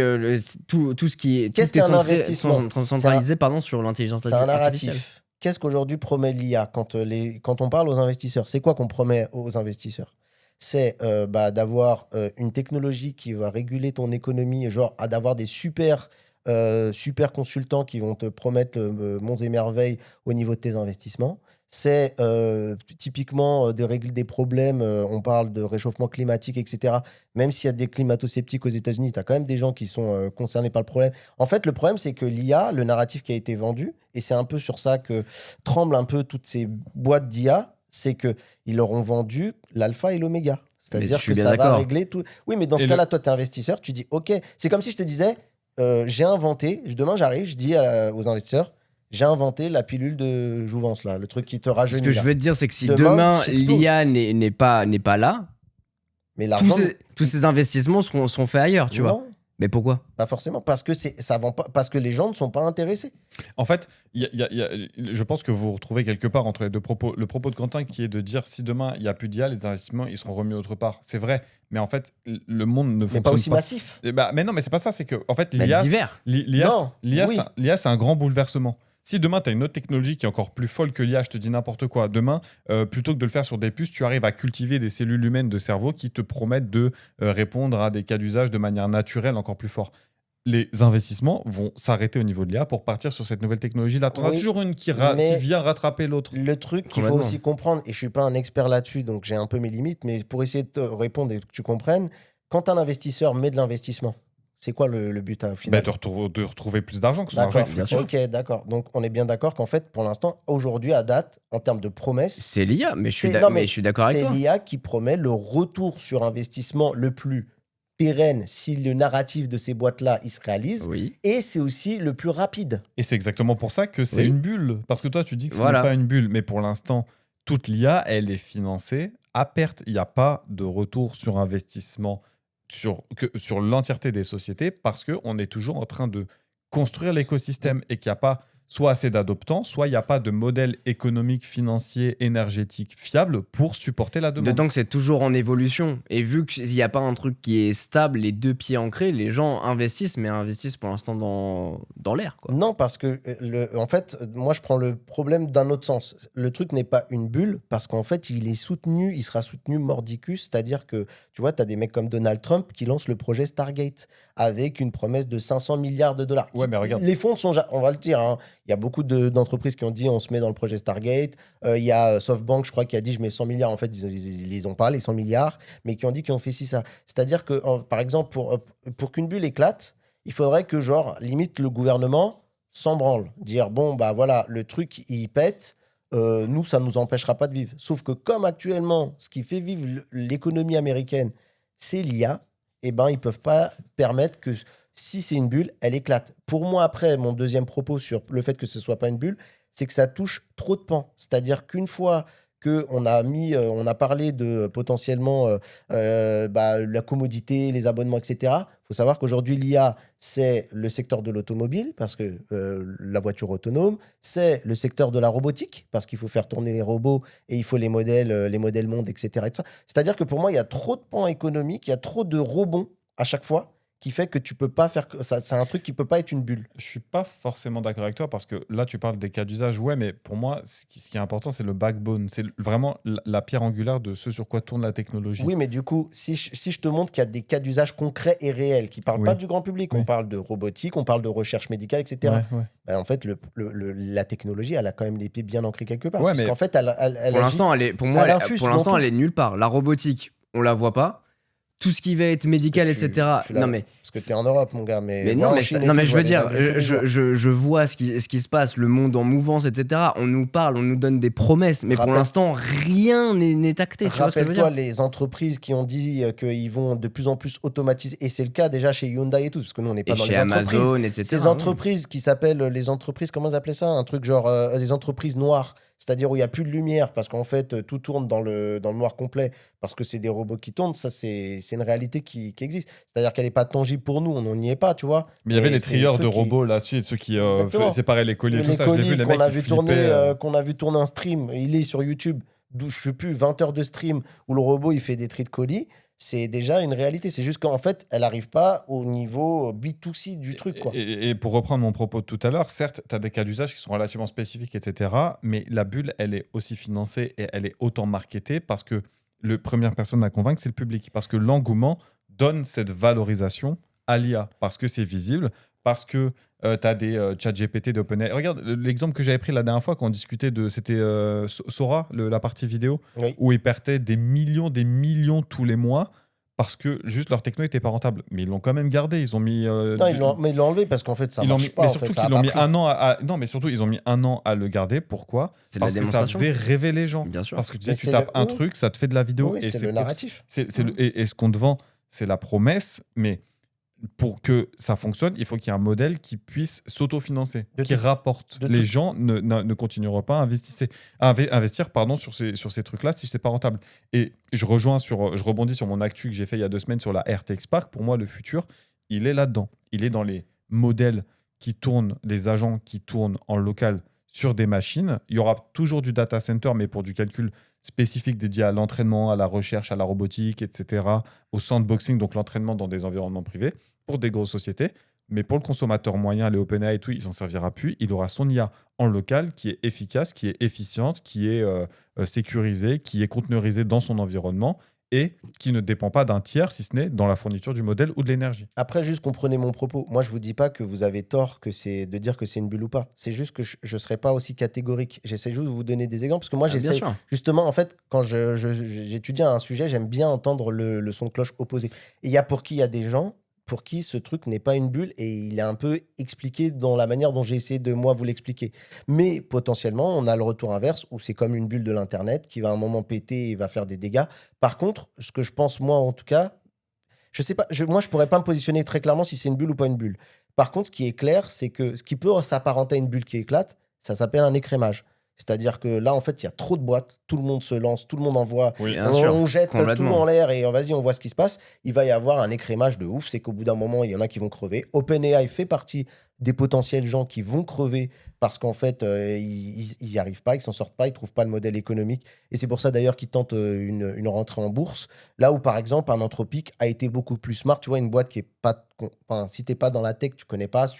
tout ce qui est. Qu'est-ce tout est qu'un investissement? centralisé pardon, sur l'intelligence C'est un artificielle. narratif. Qu'est-ce qu'aujourd'hui promet l'IA quand on parle aux investisseurs? C'est quoi qu'on promet aux investisseurs? C'est d'avoir une technologie qui va réguler ton économie, genre d'avoir des super consultants qui vont te promettre monts et merveilles au niveau de tes investissements. C'est typiquement de régler des problèmes. On parle de réchauffement climatique, etc. Même s'il y a des climato-sceptiques aux États-Unis, tu as quand même des gens qui sont concernés par le problème. En fait, le problème, c'est que l'IA, le narratif qui a été vendu, et c'est un peu sur ça que tremblent un peu toutes ces boîtes d'IA, c'est qu'ils leur ont vendu l'alpha et l'oméga. C'est-à-dire Mais je suis que bien ça va d'accord. régler tout. Oui, mais dans ce Et cas-là, toi, tu es investisseur, tu dis OK. C'est comme si je te disais j'ai inventé, demain j'arrive, je dis aux investisseurs j'ai inventé la pilule de jouvence, là, le truc qui te rajeunit. Ce que je là. veux te dire, c'est que si Demain, demain j'explose. l'IA n'est pas là, Mais l'argent. tous ces investissements seront faits ailleurs, tu vois. Non, Mais pourquoi? pas forcément. Parce que, ça vend pas, parce que les gens ne sont pas intéressés. En fait, je pense que vous retrouvez quelque part entre les deux propos. Le propos de Quentin qui est de dire si demain il n'y a plus d'IA, les investissements ils seront remis autre part. C'est vrai, mais en fait, le monde ne Mais fonctionne pas aussi pas. massif. Mais non, mais c'est pas ça. C'est que en fait, Bah, l'IA, divers. Non, oui. l'IA, c'est un grand bouleversement. Si demain, tu as une autre technologie qui est encore plus folle que l'IA, je te dis n'importe quoi, demain, plutôt que de le faire sur des puces, tu arrives à cultiver des cellules humaines de cerveau qui te promettent de répondre à des cas d'usage de manière naturelle encore plus fort. Les investissements vont s'arrêter au niveau de l'IA pour partir sur cette nouvelle technologie-là. Tu en as Oui, toujours une qui mais vient rattraper l'autre. Le truc qu'il faut Complètement. aussi comprendre, et je suis pas un expert là-dessus, donc j'ai un peu mes limites, mais pour essayer de te répondre et que tu comprennes, quand un investisseur met de l'investissement, c'est quoi le but au final? De retrouver plus d'argent, que son argent D'accord, il bien sûr. ok, d'accord. Donc on est bien d'accord qu'en fait, pour l'instant, aujourd'hui, à date, en termes de promesses, C'est l'IA, mais je suis non, mais je suis d'accord avec c'est toi. l'IA qui promet le retour sur investissement le plus pérenne si le narratif de ces boîtes-là, il se réalise. Oui. Et c'est aussi le plus rapide. Et c'est exactement pour ça que c'est Oui. une bulle. Parce que toi, tu dis que ce Voilà. n'est pas une bulle. Mais pour l'instant, toute l'IA, elle est financée à perte. Il n'y a pas de retour sur investissement sur l'entièreté des sociétés parce qu'on est toujours en train de construire l'écosystème et qu'il n'y a pas soit assez d'adoptants, soit il n'y a pas de modèle économique, financier, énergétique fiable pour supporter la demande. D'autant que c'est toujours en évolution. Et vu qu'il n'y a pas un truc qui est stable, les deux pieds ancrés, les gens investissent, mais investissent pour l'instant dans l'air, quoi. Non, parce que, en fait, moi, je prends le problème d'un autre sens. Le truc n'est pas une bulle, parce qu'en fait, il sera soutenu mordicus, c'est-à-dire que, tu vois, tu as des mecs comme Donald Trump qui lancent le projet Stargate avec une promesse de 500 milliards de dollars. Ouais, mais regarde. Les fonds sont, on va le dire, hein, il y a beaucoup d'entreprises qui ont dit on se met dans le projet Stargate. Il y a SoftBank, je crois, qui a dit je mets 100 milliards. En fait, ils les ont pas, les 100 milliards, mais qui ont dit qu'ils ont fait ci, ça. C'est-à-dire que, par exemple, pour qu'une bulle éclate, il faudrait que, genre, limite, le gouvernement s'en branle. Dire bon, bah voilà, le truc, il pète. Nous, ça ne nous empêchera pas de vivre. Sauf que, comme actuellement, ce qui fait vivre l'économie américaine, c'est l'IA, eh ben, ils ne peuvent pas permettre que. Si c'est une bulle, elle éclate. Pour moi, après, mon deuxième propos sur le fait que ce ne soit pas une bulle, c'est que ça touche trop de pans. C'est-à-dire qu'une fois qu'on on a parlé de potentiellement la commodité, les abonnements, etc., il faut savoir qu'aujourd'hui, l'IA, c'est le secteur de l'automobile, parce que la voiture autonome, c'est le secteur de la robotique, parce qu'il faut faire tourner les robots et il faut les modèles mondes, etc. C'est-à-dire que pour moi, il y a trop de pans économiques, il y a trop de rebonds à chaque fois, qui fait que tu peux pas faire ça. C'est un truc qui peut pas être une bulle. Je suis pas forcément d'accord avec toi parce que là, tu parles des cas d'usage. Ouais, mais pour moi, ce qui est important, c'est le backbone. C'est vraiment la pierre angulaire de ce sur quoi tourne la technologie. Oui, mais du coup, si je te montre qu'il y a des cas d'usage concrets et réels qui parlent Oui. pas du grand public, Oui. on parle de robotique, on parle de recherche médicale, etc. Ouais. Ben, en fait, la technologie, elle a quand même les pieds bien ancrés quelque part. Ouais, parce mais qu'en fait, elle Pour l'instant, pour moi, elle infuse pour l'instant, dans elle est nulle part. La robotique, on la voit pas. Tout ce qui va être médical, Parce que etc. Non, mais. Parce que tu es en Europe, mon gars. Mais non, va en mais, Chine et non, tout, mais je vois veux des dire, dingueries tous les jours. je vois ce qui se passe, le monde en mouvance, etc. On nous parle, on nous donne des promesses, mais pour Rappelle- l'instant, rien n'est acté. Tu vois ce que je veux Rappelle-toi dire? les entreprises qui ont dit qu'ils vont de plus en plus automatiser, et c'est le cas déjà chez Hyundai et tout, parce que nous on n'est pas Et dans chez les entreprises. Amazon, etc. Ces oui. entreprises qui s'appellent les entreprises, comment ils appelaient ça? Un truc genre les entreprises noires, c'est-à-dire où il n'y a plus de lumière, parce qu'en fait tout tourne dans le noir complet, parce que c'est des robots qui tournent, ça c'est une réalité qui existe. C'est-à-dire qu'elle n'est pas tangible pour nous, on n'y est pas, tu vois. il y avait Et les c'est des trieurs de trucs qui- robots là-dessus, ceux qui Exactement. séparaient les colis et tout Les ça. Je l'ai colis vu, les qu'on mecs a qui vu flippaient. tourner, qu'on a vu tourner un stream, il est sur YouTube, d'où je sais plus 20 heures de stream où le robot il fait des tris de colis, c'est déjà une réalité. C'est juste qu'en fait, elle n'arrive pas au niveau B2C du truc, quoi. Et pour reprendre mon propos de tout à l'heure, certes, tu as des cas d'usage qui sont relativement spécifiques, etc. Mais la bulle, elle est aussi financée et elle est autant marketée parce que la première personne à convaincre, c'est le public. Parce que l'engouement donne cette valorisation à l'IA. Parce que c'est visible, parce que tu as des chat GPT d'OpenAI. Regarde l'exemple que j'avais pris la dernière fois quand on discutait de. C'était Sora, la partie vidéo, Oui. où ils perdaient des millions tous les mois parce que juste leur techno n'était pas rentable. Mais ils l'ont quand même gardé. Ils ont mis. Non, mais ils l'ont enlevé parce qu'en fait, ça ils l'ont marche mis- pas. mais En surtout fait, ça qu'ils a l'ont pas mis pris. un an à. Non, mais surtout, ils ont mis un an à le garder. Pourquoi? C'est de la Parce que ça démonstration. faisait rêver les gens. Bien sûr. Parce que tu Mais sais, tu c'est tapes le- un oui. truc, ça te fait de la vidéo. Oui, et c'est le pour- narratif. et ce qu'on te vend, c'est la promesse. Mais pour que ça fonctionne, il faut qu'il y ait un modèle qui puisse s'autofinancer, De qui tout- rapporte. de Les tout- gens ne continueront pas à investir sur ces trucs-là si c'est pas rentable. Et je rebondis sur mon actu que j'ai fait il y a 2 semaines sur la RTX Park. Pour moi, le futur, il est là-dedans. Il est dans les modèles qui tournent, les agents qui tournent en local sur des machines. Il y aura toujours du data center, mais pour du calcul spécifique dédié à l'entraînement, à la recherche, à la robotique, etc., au sandboxing, donc l'entraînement dans des environnements privés, pour des grosses sociétés. Mais pour le consommateur moyen, les OpenAI et tout, il s'en servira plus. Il aura son IA en local qui est efficace, qui est efficiente, qui est sécurisée, qui est conteneurisée dans son environnement et qui ne dépend pas d'un tiers, si ce n'est dans la fourniture du modèle ou de l'énergie. Après, juste comprenez mon propos. Moi, je vous dis pas que vous avez tort de dire que c'est une bulle ou pas. C'est juste que je serais pas aussi catégorique. J'essaie juste de vous donner des exemples parce que moi, Ah, bien j'essaie sûr. justement, en fait, quand j'étudie un sujet, j'aime bien entendre le son de cloche opposé. Et il y a des gens pour qui ce truc n'est pas une bulle et il est un peu expliqué dans la manière dont j'ai essayé de moi vous l'expliquer. Mais potentiellement, on a le retour inverse où c'est comme une bulle de l'Internet qui va à un moment péter et va faire des dégâts. Par contre, ce que je pense moi en tout cas, Je sais pas, moi, je pourrais pas me positionner très clairement si c'est une bulle ou pas une bulle. Par contre, ce qui est clair, c'est que ce qui peut s'apparenter à une bulle qui éclate, ça s'appelle un écrémage. C'est-à-dire que là, en fait, il y a trop de boîtes, tout le monde se lance, tout le monde envoie, Oui. Bien sûr, on jette tout complètement. en l'air et vas-y, on voit ce qui se passe. Il va y avoir un écrémage de ouf, c'est qu'au bout d'un moment, il y en a qui vont crever. OpenAI fait partie des potentiels gens qui vont crever parce qu'en fait, ils n'y arrivent pas, ils s'en sortent pas, ils trouvent pas le modèle économique. Et c'est pour ça d'ailleurs qu'ils tentent une rentrée en bourse. Là où, par exemple, un Anthropic a été beaucoup plus smart. Tu vois, une boîte qui est pas... Enfin, si t'es pas dans la tech, tu connais pas. Si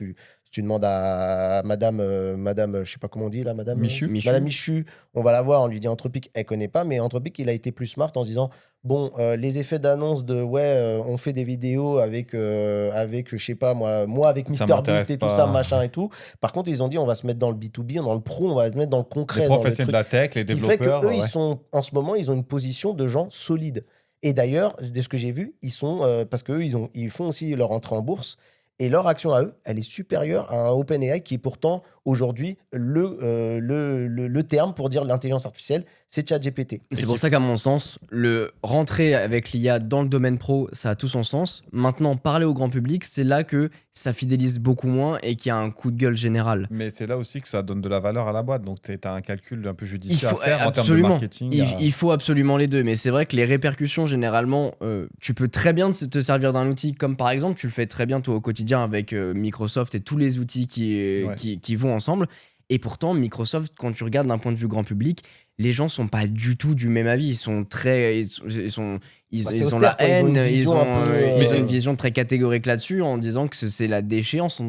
tu demandes à madame, je sais pas comment on dit là, madame Michu. Madame Michu, on va la voir, on lui dit Anthropic, elle connaît pas, mais Anthropic, il a été plus smart en se disant, bon, les effets d'annonce de, on fait des vidéos avec, je sais pas, moi avec Ça MrBeast m'intéresse et tout pas. ça, machin et tout. Par contre, ils ont dit, on va se mettre dans le B2B, dans le pro, on va se mettre dans le concret. Les dans le professionnels de truc. la tech, les Ce qui fait développeurs. qu'eux, ouais. ils sont, en ce moment, ils ont une position de gens solides. Et d'ailleurs, de ce que j'ai vu, ils sont, parce qu'eux, ils font aussi leur entrée en bourse. Et leur action à eux, elle est supérieure à un OpenAI qui est pourtant aujourd'hui le terme pour dire l'intelligence artificielle, c'est ChatGPT. Et c'est pour ça qu'à mon sens, le rentrer avec l'IA dans le domaine pro, ça a tout son sens. Maintenant, parler au grand public, c'est là que ça fidélise beaucoup moins et qu'il y a un coup de gueule général. Mais c'est là aussi que ça donne de la valeur à la boîte. Donc, tu as un calcul un peu Il judicieux faut à faire en termes de absolument, marketing. il faut absolument les deux. Mais c'est vrai que les répercussions, généralement, tu peux très bien te servir d'un outil comme par exemple, tu le fais très bien toi au quotidien avec Microsoft et tous les outils qui vont ensemble. Et pourtant, Microsoft, quand tu regardes d'un point de vue grand public, les gens sont pas du tout du même avis. Ils sont très, ils ont c'est la austère, quoi. Ils ont une haine, vision un peu, ils ont une vision très catégorique là-dessus en disant que c'est la déchéance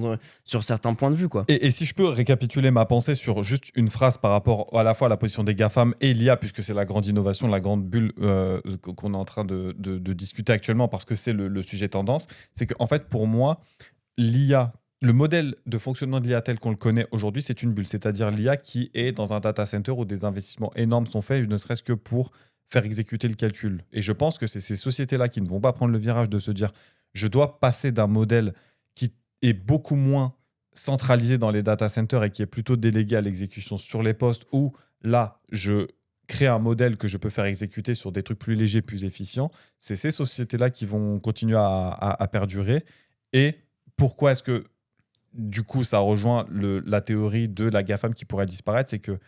sur certains points de vue, quoi. Et si je peux récapituler ma pensée sur juste une phrase par rapport à la fois à la position des GAFAM et l'IA, puisque c'est la grande innovation, la grande bulle qu'on est en train de discuter actuellement parce que c'est le sujet tendance, c'est qu'en fait, pour moi, l'IA, le modèle de fonctionnement de l'IA tel qu'on le connaît aujourd'hui, c'est une bulle. C'est-à-dire l'IA qui est dans un data center où des investissements énormes sont faits, ne serait-ce que pour faire exécuter le calcul. Et je pense que c'est ces sociétés-là qui ne vont pas prendre le virage de se dire je dois passer d'un modèle qui est beaucoup moins centralisé dans les data centers et qui est plutôt délégué à l'exécution sur les postes où là, je crée un modèle que je peux faire exécuter sur des trucs plus légers, plus efficients. C'est ces sociétés-là qui vont continuer à perdurer. Et pourquoi est-ce que du coup, ça rejoint la théorie de la GAFAM qui pourrait disparaître, c'est que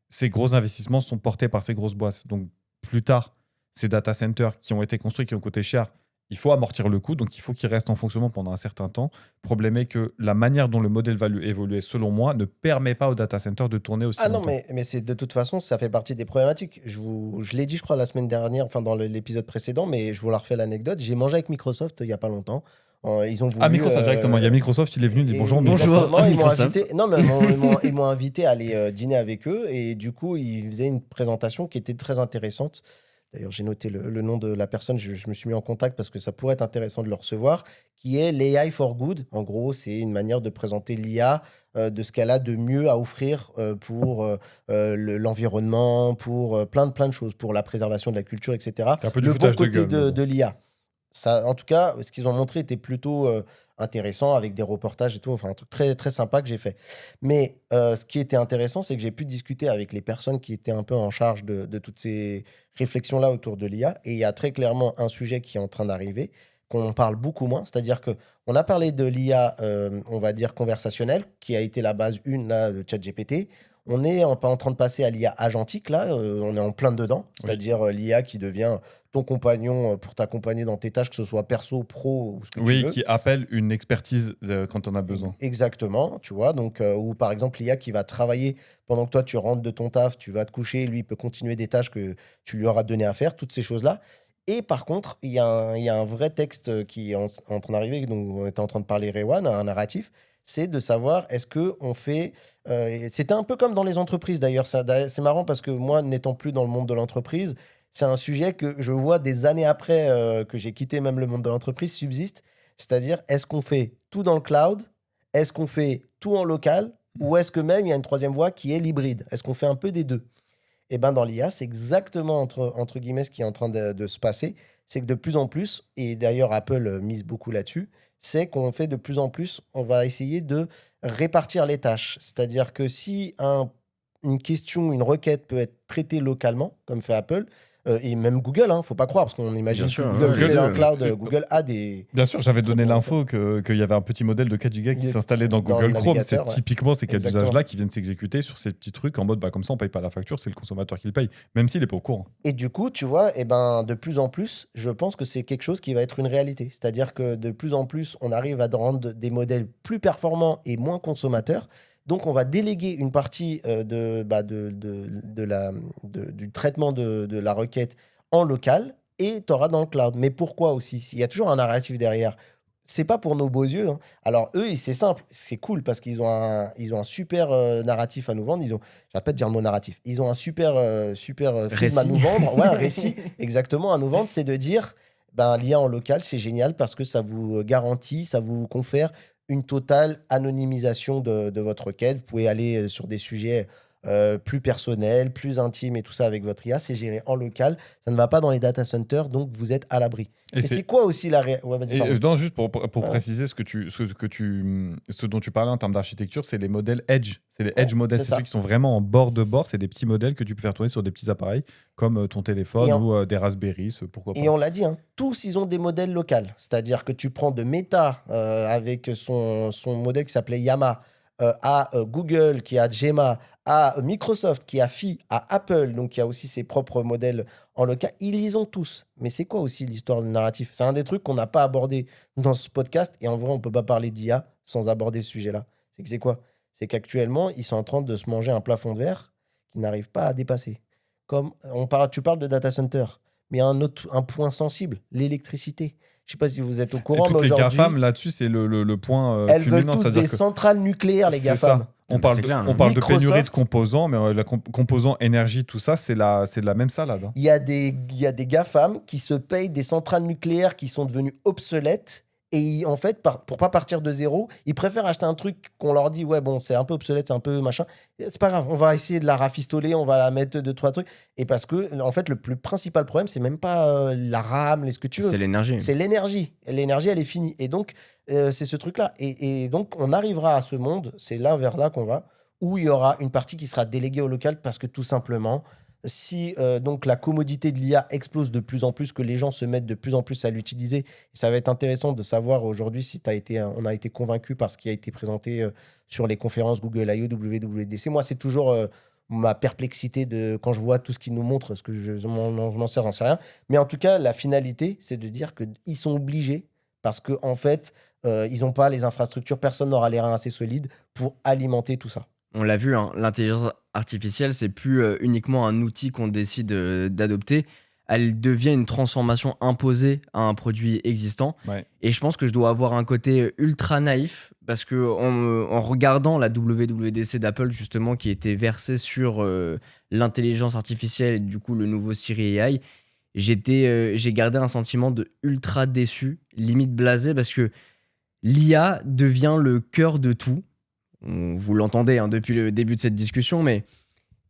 ces gros investissements sont portés par ces grosses boîtes. Donc, plus tard, ces data centers qui ont été construits, qui ont coûté cher, il faut amortir le coût, donc il faut qu'ils restent en fonctionnement pendant un certain temps. Le problème est que la manière dont le modèle va évoluer, selon moi, ne permet pas aux data centers de tourner aussi Ah non, longtemps. mais c'est de toute façon, ça fait partie des problématiques. Je l'ai dit, je crois, la semaine dernière, enfin dans l'épisode précédent, mais je vous la refais l'anecdote. J'ai mangé avec Microsoft il n'y a pas longtemps. Ils ont voulu, Ah, Microsoft directement. Il y a Microsoft, il est venu, il dit bonjour. Exactement, ils m'ont Microsoft. invité. Non, mais ils m'ont invité à aller dîner avec eux et du coup, ils faisaient une présentation qui était très intéressante. D'ailleurs, j'ai noté le nom de la personne, je me suis mis en contact parce que ça pourrait être intéressant de le recevoir, qui est l'AI for Good. En gros, c'est une manière de présenter l'IA, de ce qu'elle a de mieux à offrir pour l'environnement, pour plein de choses, pour la préservation de la culture, etc. C'est un peu du Le bon foutage de côté gueule, mais bon. de l'IA. Ça, en tout cas, ce qu'ils ont montré était plutôt intéressant avec des reportages et tout. Enfin, un truc très, très sympa que j'ai fait. Mais ce qui était intéressant, c'est que j'ai pu discuter avec les personnes qui étaient un peu en charge de toutes ces réflexions-là autour de l'IA. Et il y a très clairement un sujet qui est en train d'arriver, qu'on parle beaucoup moins. C'est-à-dire qu'on a parlé de l'IA, on va dire, conversationnelle, qui a été la base 1 là, de ChatGPT. On est en train de passer à l'IA agentique, là. On est en plein dedans. C'est-à-dire l'IA qui devient ton compagnon pour t'accompagner dans tes tâches, que ce soit perso, pro ou ce que tu veux. Oui, qui appelle une expertise quand on a besoin. Exactement, tu vois. Donc, ou par exemple, l'IA qui va travailler pendant que toi, tu rentres de ton taf, tu vas te coucher, lui, il peut continuer des tâches que tu lui auras donné à faire, toutes ces choses-là. Et par contre, il y a un vrai texte qui est en train d'arriver, dont on était en train de parler, Rewan, un narratif, c'est de savoir est-ce qu'on fait... c'était un peu comme dans les entreprises d'ailleurs, c'est marrant parce que moi, n'étant plus dans le monde de l'entreprise, c'est un sujet que je vois des années après que j'ai quitté même le monde de l'entreprise subsiste, c'est-à-dire est-ce qu'on fait tout dans le cloud, est-ce qu'on fait tout en local, ou est-ce que même il y a une troisième voie qui est l'hybride, est-ce qu'on fait un peu des deux? Et ben dans l'IA, c'est exactement entre guillemets ce qui est en train de se passer. C'est que de plus en plus, et d'ailleurs Apple mise beaucoup là-dessus, c'est qu'on fait de plus en plus, on va essayer de répartir les tâches. C'est-à-dire que si une question, une requête peut être traitée localement, comme fait Apple, Et même Google, faut pas croire, parce qu'on imagine Bien sûr, que Google, ouais, tout est les dans deux. le cloud. Google a des... Bien sûr, j'avais donné bon l'info qu'il y avait un petit modèle de 4 Go qui s'installait dans dans le Google Chrome. C'est navigateur, ouais. typiquement ces cas Exactement. d'usage-là qui viennent s'exécuter sur ces petits trucs en mode comme ça, on paye pas la facture, c'est le consommateur qui le paye, même s'il est pas au courant. Et du coup, tu vois, de plus en plus, je pense que c'est quelque chose qui va être une réalité. C'est-à-dire que de plus en plus, on arrive à rendre des modèles plus performants et moins consommateurs. Donc, on va déléguer une partie du traitement de la requête en local et tu auras dans le cloud. Mais pourquoi aussi? Il y a toujours un narratif derrière. C'est pas pour nos beaux yeux. Alors, eux, c'est simple. C'est cool parce qu'ils ont un super narratif à nous vendre. J'arrête pas de dire le mot narratif. Ils ont un super film à Récit. nous vendre. Ouais, un récit, exactement, à nous vendre. C'est de dire, l'IA en local, c'est génial parce que ça vous garantit, ça vous confère une totale anonymisation de votre requête. Vous pouvez aller sur des sujets plus personnels, plus intimes et tout ça avec votre IA. C'est géré en local. Ça ne va pas dans les data centers, donc vous êtes à l'abri. Et c'est quoi aussi la ouais, vas-y, pardon. Non, juste pour préciser ce dont tu parlais en termes d'architecture, c'est les modèles Edge. C'est les Edge modèles, c'est ceux qui sont vraiment en bord de bord. C'est des petits modèles que tu peux faire tourner sur des petits appareils comme ton téléphone ou des Raspberry, pourquoi pas. Et on l'a dit, tous ils ont des modèles locaux. C'est-à-dire que tu prends de Meta avec son modèle qui s'appelait Llama, à Google qui a Gemma, à Microsoft qui a Phi, à Apple, donc qui a aussi ses propres modèles en local. Ils les ont tous. Mais c'est quoi aussi l'histoire du narratif? C'est un des trucs qu'on n'a pas abordé dans ce podcast. Et en vrai, on ne peut pas parler d'IA sans aborder ce sujet-là. C'est quoi? C'est qu'actuellement, ils sont en train de se manger un plafond de verre qu'ils n'arrivent pas à dépasser. Comme tu parles de data center, mais il y a un point sensible, l'électricité. Je ne sais pas si vous êtes au courant, et mais toutes les aujourd'hui, GAFAM, là-dessus, c'est le point elles veulent culminant. toutes C'est-à-dire des que centrales nucléaires, les c'est GAFAM. ça. On parle, c'est clair, on parle de Microsoft, pénurie de composants, mais composants énergie, tout ça, c'est de la même salade. Il y a des GAFAM qui se payent des centrales nucléaires qui sont devenues obsolètes. Et en fait, pour pas partir de zéro, ils préfèrent acheter un truc qu'on leur dit, ouais, bon, c'est un peu obsolète, c'est un peu machin. C'est pas grave, on va essayer de la rafistoler, on va la mettre 2-3 trucs. Et parce que, en fait, le plus principal problème, c'est même pas la RAM, ce que tu veux. C'est l'énergie. C'est l'énergie. L'énergie, elle est finie. Et donc, c'est ce truc-là. Et donc, on arrivera à ce monde, c'est là vers là qu'on va, où il y aura une partie qui sera déléguée au local parce que tout simplement, si donc la commodité de l'IA explose de plus en plus, que les gens se mettent de plus en plus à l'utiliser, ça va être intéressant de savoir aujourd'hui si on a été convaincu par ce qui a été présenté sur les conférences Google I.O., WWDC. Moi, c'est toujours ma perplexité quand je vois tout ce qu'ils nous montrent, parce que je m'en sers, j'en sais rien. Mais en tout cas, la finalité, c'est de dire qu'ils sont obligés, parce qu'en fait, ils n'ont pas les infrastructures, personne n'aura les reins assez solides pour alimenter tout ça. On l'a vu, l'intelligence artificielle, c'est plus uniquement un outil qu'on décide d'adopter. Elle devient une transformation imposée à un produit existant. Ouais. Et je pense que je dois avoir un côté ultra naïf, parce que en regardant la WWDC d'Apple, justement, qui était versée sur l'intelligence artificielle et du coup le nouveau Siri AI, j'ai gardé un sentiment de ultra déçu, limite blasé, parce que l'IA devient le cœur de tout. Vous l'entendez depuis le début de cette discussion, mais...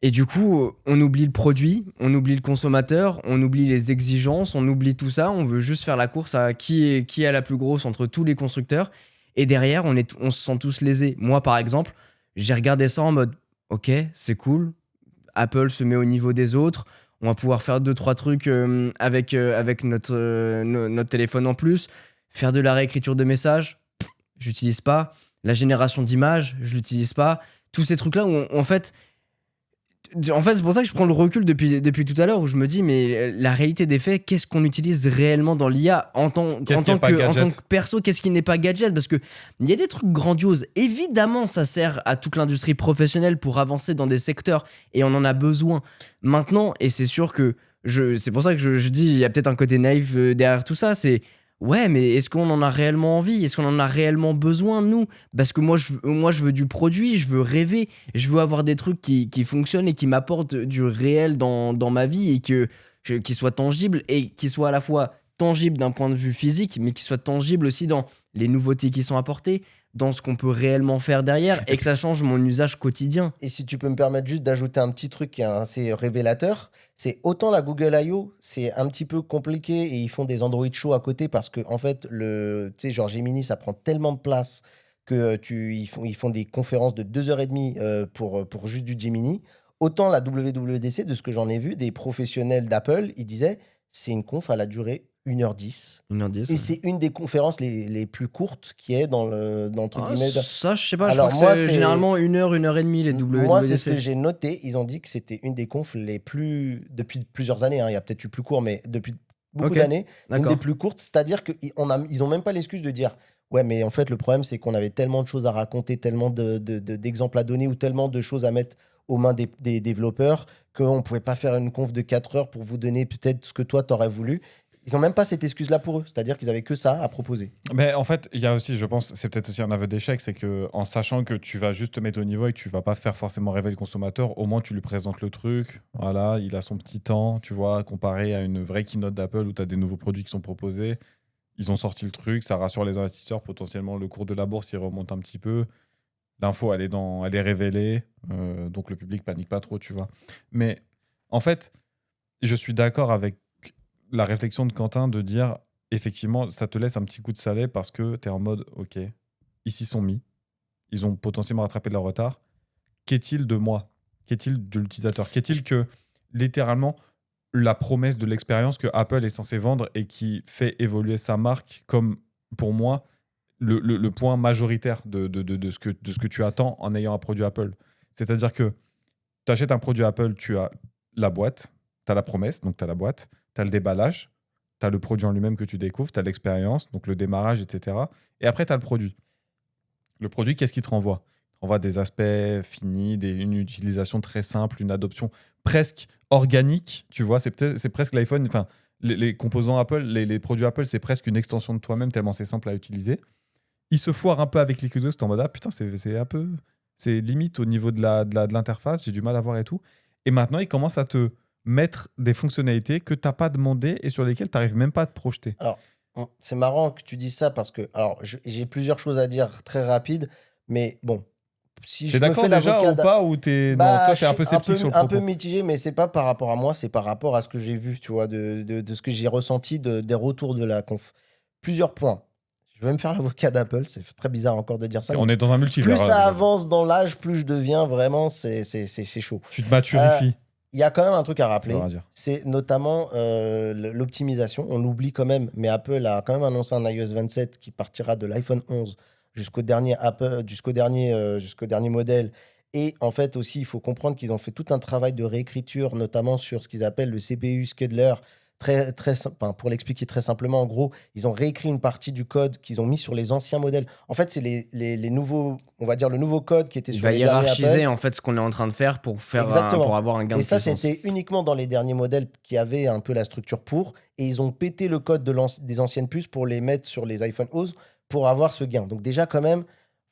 Et du coup, on oublie le produit, on oublie le consommateur, on oublie les exigences, on oublie tout ça, on veut juste faire la course à qui a la plus grosse entre tous les constructeurs, et derrière, on se sent tous lésés. Moi, par exemple, j'ai regardé ça en mode, ok, c'est cool, Apple se met au niveau des autres, on va pouvoir faire 2-3 trucs avec notre téléphone en plus, faire de la réécriture de messages, j'utilise pas. La génération d'images, je l'utilise pas. Tous ces trucs-là où, en fait, c'est pour ça que je prends le recul depuis tout à l'heure, où je me dis, mais la réalité des faits, qu'est-ce qu'on utilise réellement dans l'IA en tant que perso, qu'est-ce qui n'est pas gadget? Parce qu'il y a des trucs grandioses. Évidemment, ça sert à toute l'industrie professionnelle pour avancer dans des secteurs, et on en a besoin maintenant. Et c'est sûr que, c'est pour ça que je dis, il y a peut-être un côté naïf derrière tout ça, c'est... Ouais, mais est-ce qu'on en a réellement envie? Est-ce qu'on en a réellement besoin, nous? Parce que moi, je veux du produit, je veux rêver, je veux avoir des trucs qui fonctionnent et qui m'apportent du réel dans ma vie, et qui soient tangibles, et qui soient à la fois tangibles d'un point de vue physique, mais qui soient tangibles aussi dans les nouveautés qui sont apportées, dans ce qu'on peut réellement faire derrière, et que ça change mon usage quotidien. Et si tu peux me permettre juste d'ajouter un petit truc qui est assez révélateur, c'est autant la Google I.O., c'est un petit peu compliqué et ils font des Android Show à côté parce que, en fait, tu sais, genre Gemini, ça prend tellement de place que ils font des conférences de 2h30 pour juste du Gemini. autant la WWDC, de ce que j'en ai vu, des professionnels d'Apple, ils disaient c'est une conf, elle a duré 1h10. 1h10. Et c'est une des conférences les plus courtes qui est dans entre guillemets. Ça, je sais pas, Alors, je crois moi, que c'est c'est- généralement 1h, 1h30 les WWDC. Moi, c'est ce que j'ai noté. Ils ont dit que c'était une des confs les plus. Depuis plusieurs années, hein, il y a peut-être eu plus court, mais depuis beaucoup Ok, d'années, une d'accord. des plus courtes. C'est-à-dire qu'ils ont même pas l'excuse de dire ouais, mais en fait, le problème, c'est qu'on avait tellement de choses à raconter, tellement d'exemples à donner ou tellement de choses à mettre aux mains des développeurs qu'on pouvait pas faire une conf de 4 heures pour vous donner peut-être ce que toi, t'aurais voulu. Ils ont même pas cette excuse-là pour eux. C'est-à-dire qu'ils avaient que ça à proposer. Mais en fait, il y a aussi, je pense, c'est peut-être aussi un aveu d'échec, c'est que en sachant que tu vas juste te mettre au niveau et que tu vas pas faire forcément rêver le consommateur, au moins tu lui présentes le truc. Voilà, il a son petit temps, tu vois, comparé à une vraie keynote d'Apple où tu as des nouveaux produits qui sont proposés. Ils ont sorti le truc, ça rassure les investisseurs. Potentiellement, le cours de la bourse, il remonte un petit peu. L'info, elle est révélée, donc le public panique pas trop, tu vois. Mais en fait, je suis d'accord avec la réflexion de Quentin de dire effectivement, ça te laisse un petit coup de salé parce que tu es en mode ok, ils s'y sont mis, ils ont potentiellement rattrapé leur retard. Qu'est-il de moi? Qu'est-il de l'utilisateur? Qu'est-il que littéralement la promesse de l'expérience que Apple est censé vendre et qui fait évoluer sa marque comme pour moi le point majoritaire de ce que tu attends en ayant un produit Apple. C'est-à-dire que tu achètes un produit Apple, tu as la boîte, tu as la promesse, donc tu as la boîte, tu as le déballage, tu as le produit en lui-même que tu découvres, tu as l'expérience, donc le démarrage, etc. Et après, tu as le produit. Le produit, qu'est-ce qu'il te renvoie? Il te renvoie des aspects finis, une utilisation très simple, une adoption presque organique, tu vois, c'est presque l'iPhone, enfin, les composants Apple, les produits Apple, c'est presque une extension de toi-même, tellement c'est simple à utiliser. Il se foire un peu avec Liquidus, t'es en mode, ah putain, c'est un peu... C'est limite au niveau de l'interface, j'ai du mal à voir et tout. Et maintenant, il commence à te mettre des fonctionnalités que tu n'as pas demandé et sur lesquelles tu n'arrives même pas à te projeter. Alors, c'est marrant que tu dises ça parce que, alors, j'ai plusieurs choses à dire très rapides, mais bon, si T'es je me d'accord fais déjà l'avocat ou pas ou t'es... non, bah, toi, t'es un peu je suis sceptique sur le un propos. peu mitigé, mais c'est pas par rapport à moi, c'est par rapport à ce que j'ai vu, tu vois, de ce que j'ai ressenti des retours de la conf. Plusieurs points. Je vais me faire l'avocat d'Apple, c'est très bizarre encore de dire ça. On mais est dans un multivers. plus ça avance dans l'âge, plus je deviens vraiment, c'est chaud. Tu te maturifies. Il y a quand même un truc à ça rappeler, veut dire. c'est notamment l'optimisation. On l'oublie quand même, mais Apple a quand même annoncé un iOS 27 qui partira de l'iPhone 11 jusqu'au dernier modèle. Et en fait aussi, il faut comprendre qu'ils ont fait tout un travail de réécriture, notamment sur ce qu'ils appellent le CPU scheduler. Pour l'expliquer très simplement, en gros, ils ont réécrit une partie du code qu'ils ont mis sur les anciens modèles. En fait, c'est les nouveaux, on va dire le nouveau code qui était Il sur va les derniers hiérarchiser Apple. en fait ce qu'on est en train de faire pour Exactement. pour avoir un gain Et de ça, puissance. c'était uniquement dans les derniers modèles qui avaient un peu la structure pour. Et ils ont pété le code des anciennes puces pour les mettre sur les iPhone 11 pour avoir ce gain. Donc déjà, quand même,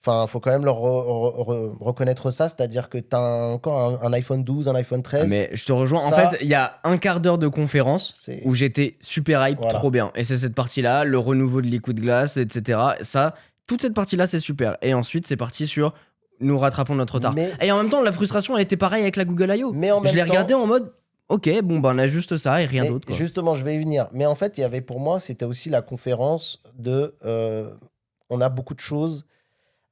il faut quand même leur reconnaître ça. C'est-à-dire que tu as encore un iPhone 12, un iPhone 13. Mais je te rejoins. En Ça- fait, il y a un quart d'heure de conférence C'est- où j'étais super hype, Voilà. trop bien. Et c'est cette partie-là, le renouveau de Liquid Glass, etc. Ça, toute cette partie-là, c'est super. Et ensuite, c'est parti sur nous rattrapons notre retard. Mais- Et en même temps, la frustration, elle était pareille avec la Google I.O. Mais en Je l'ai même temps- regardé en mode, ok, bon, ben on a juste ça et rien Mais d'autre. quoi. justement, je vais y venir. Mais en fait, il y avait pour moi, c'était aussi la conférence de. On a beaucoup de choses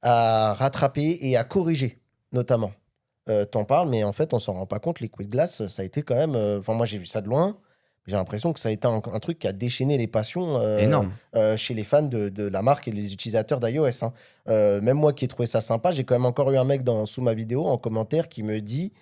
à rattraper et à corriger, notamment. T'en parles, mais en fait, on s'en rend pas compte. Liquid Glass, ça a été quand même. Enfin, moi, j'ai vu ça de loin. J'ai l'impression que ça a été un truc qui a déchaîné les passions Énorme. chez les fans de la marque et les utilisateurs d'iOS. Hein. Même moi qui ai trouvé ça sympa, j'ai quand même encore eu un mec sous ma vidéo en commentaire qui me dit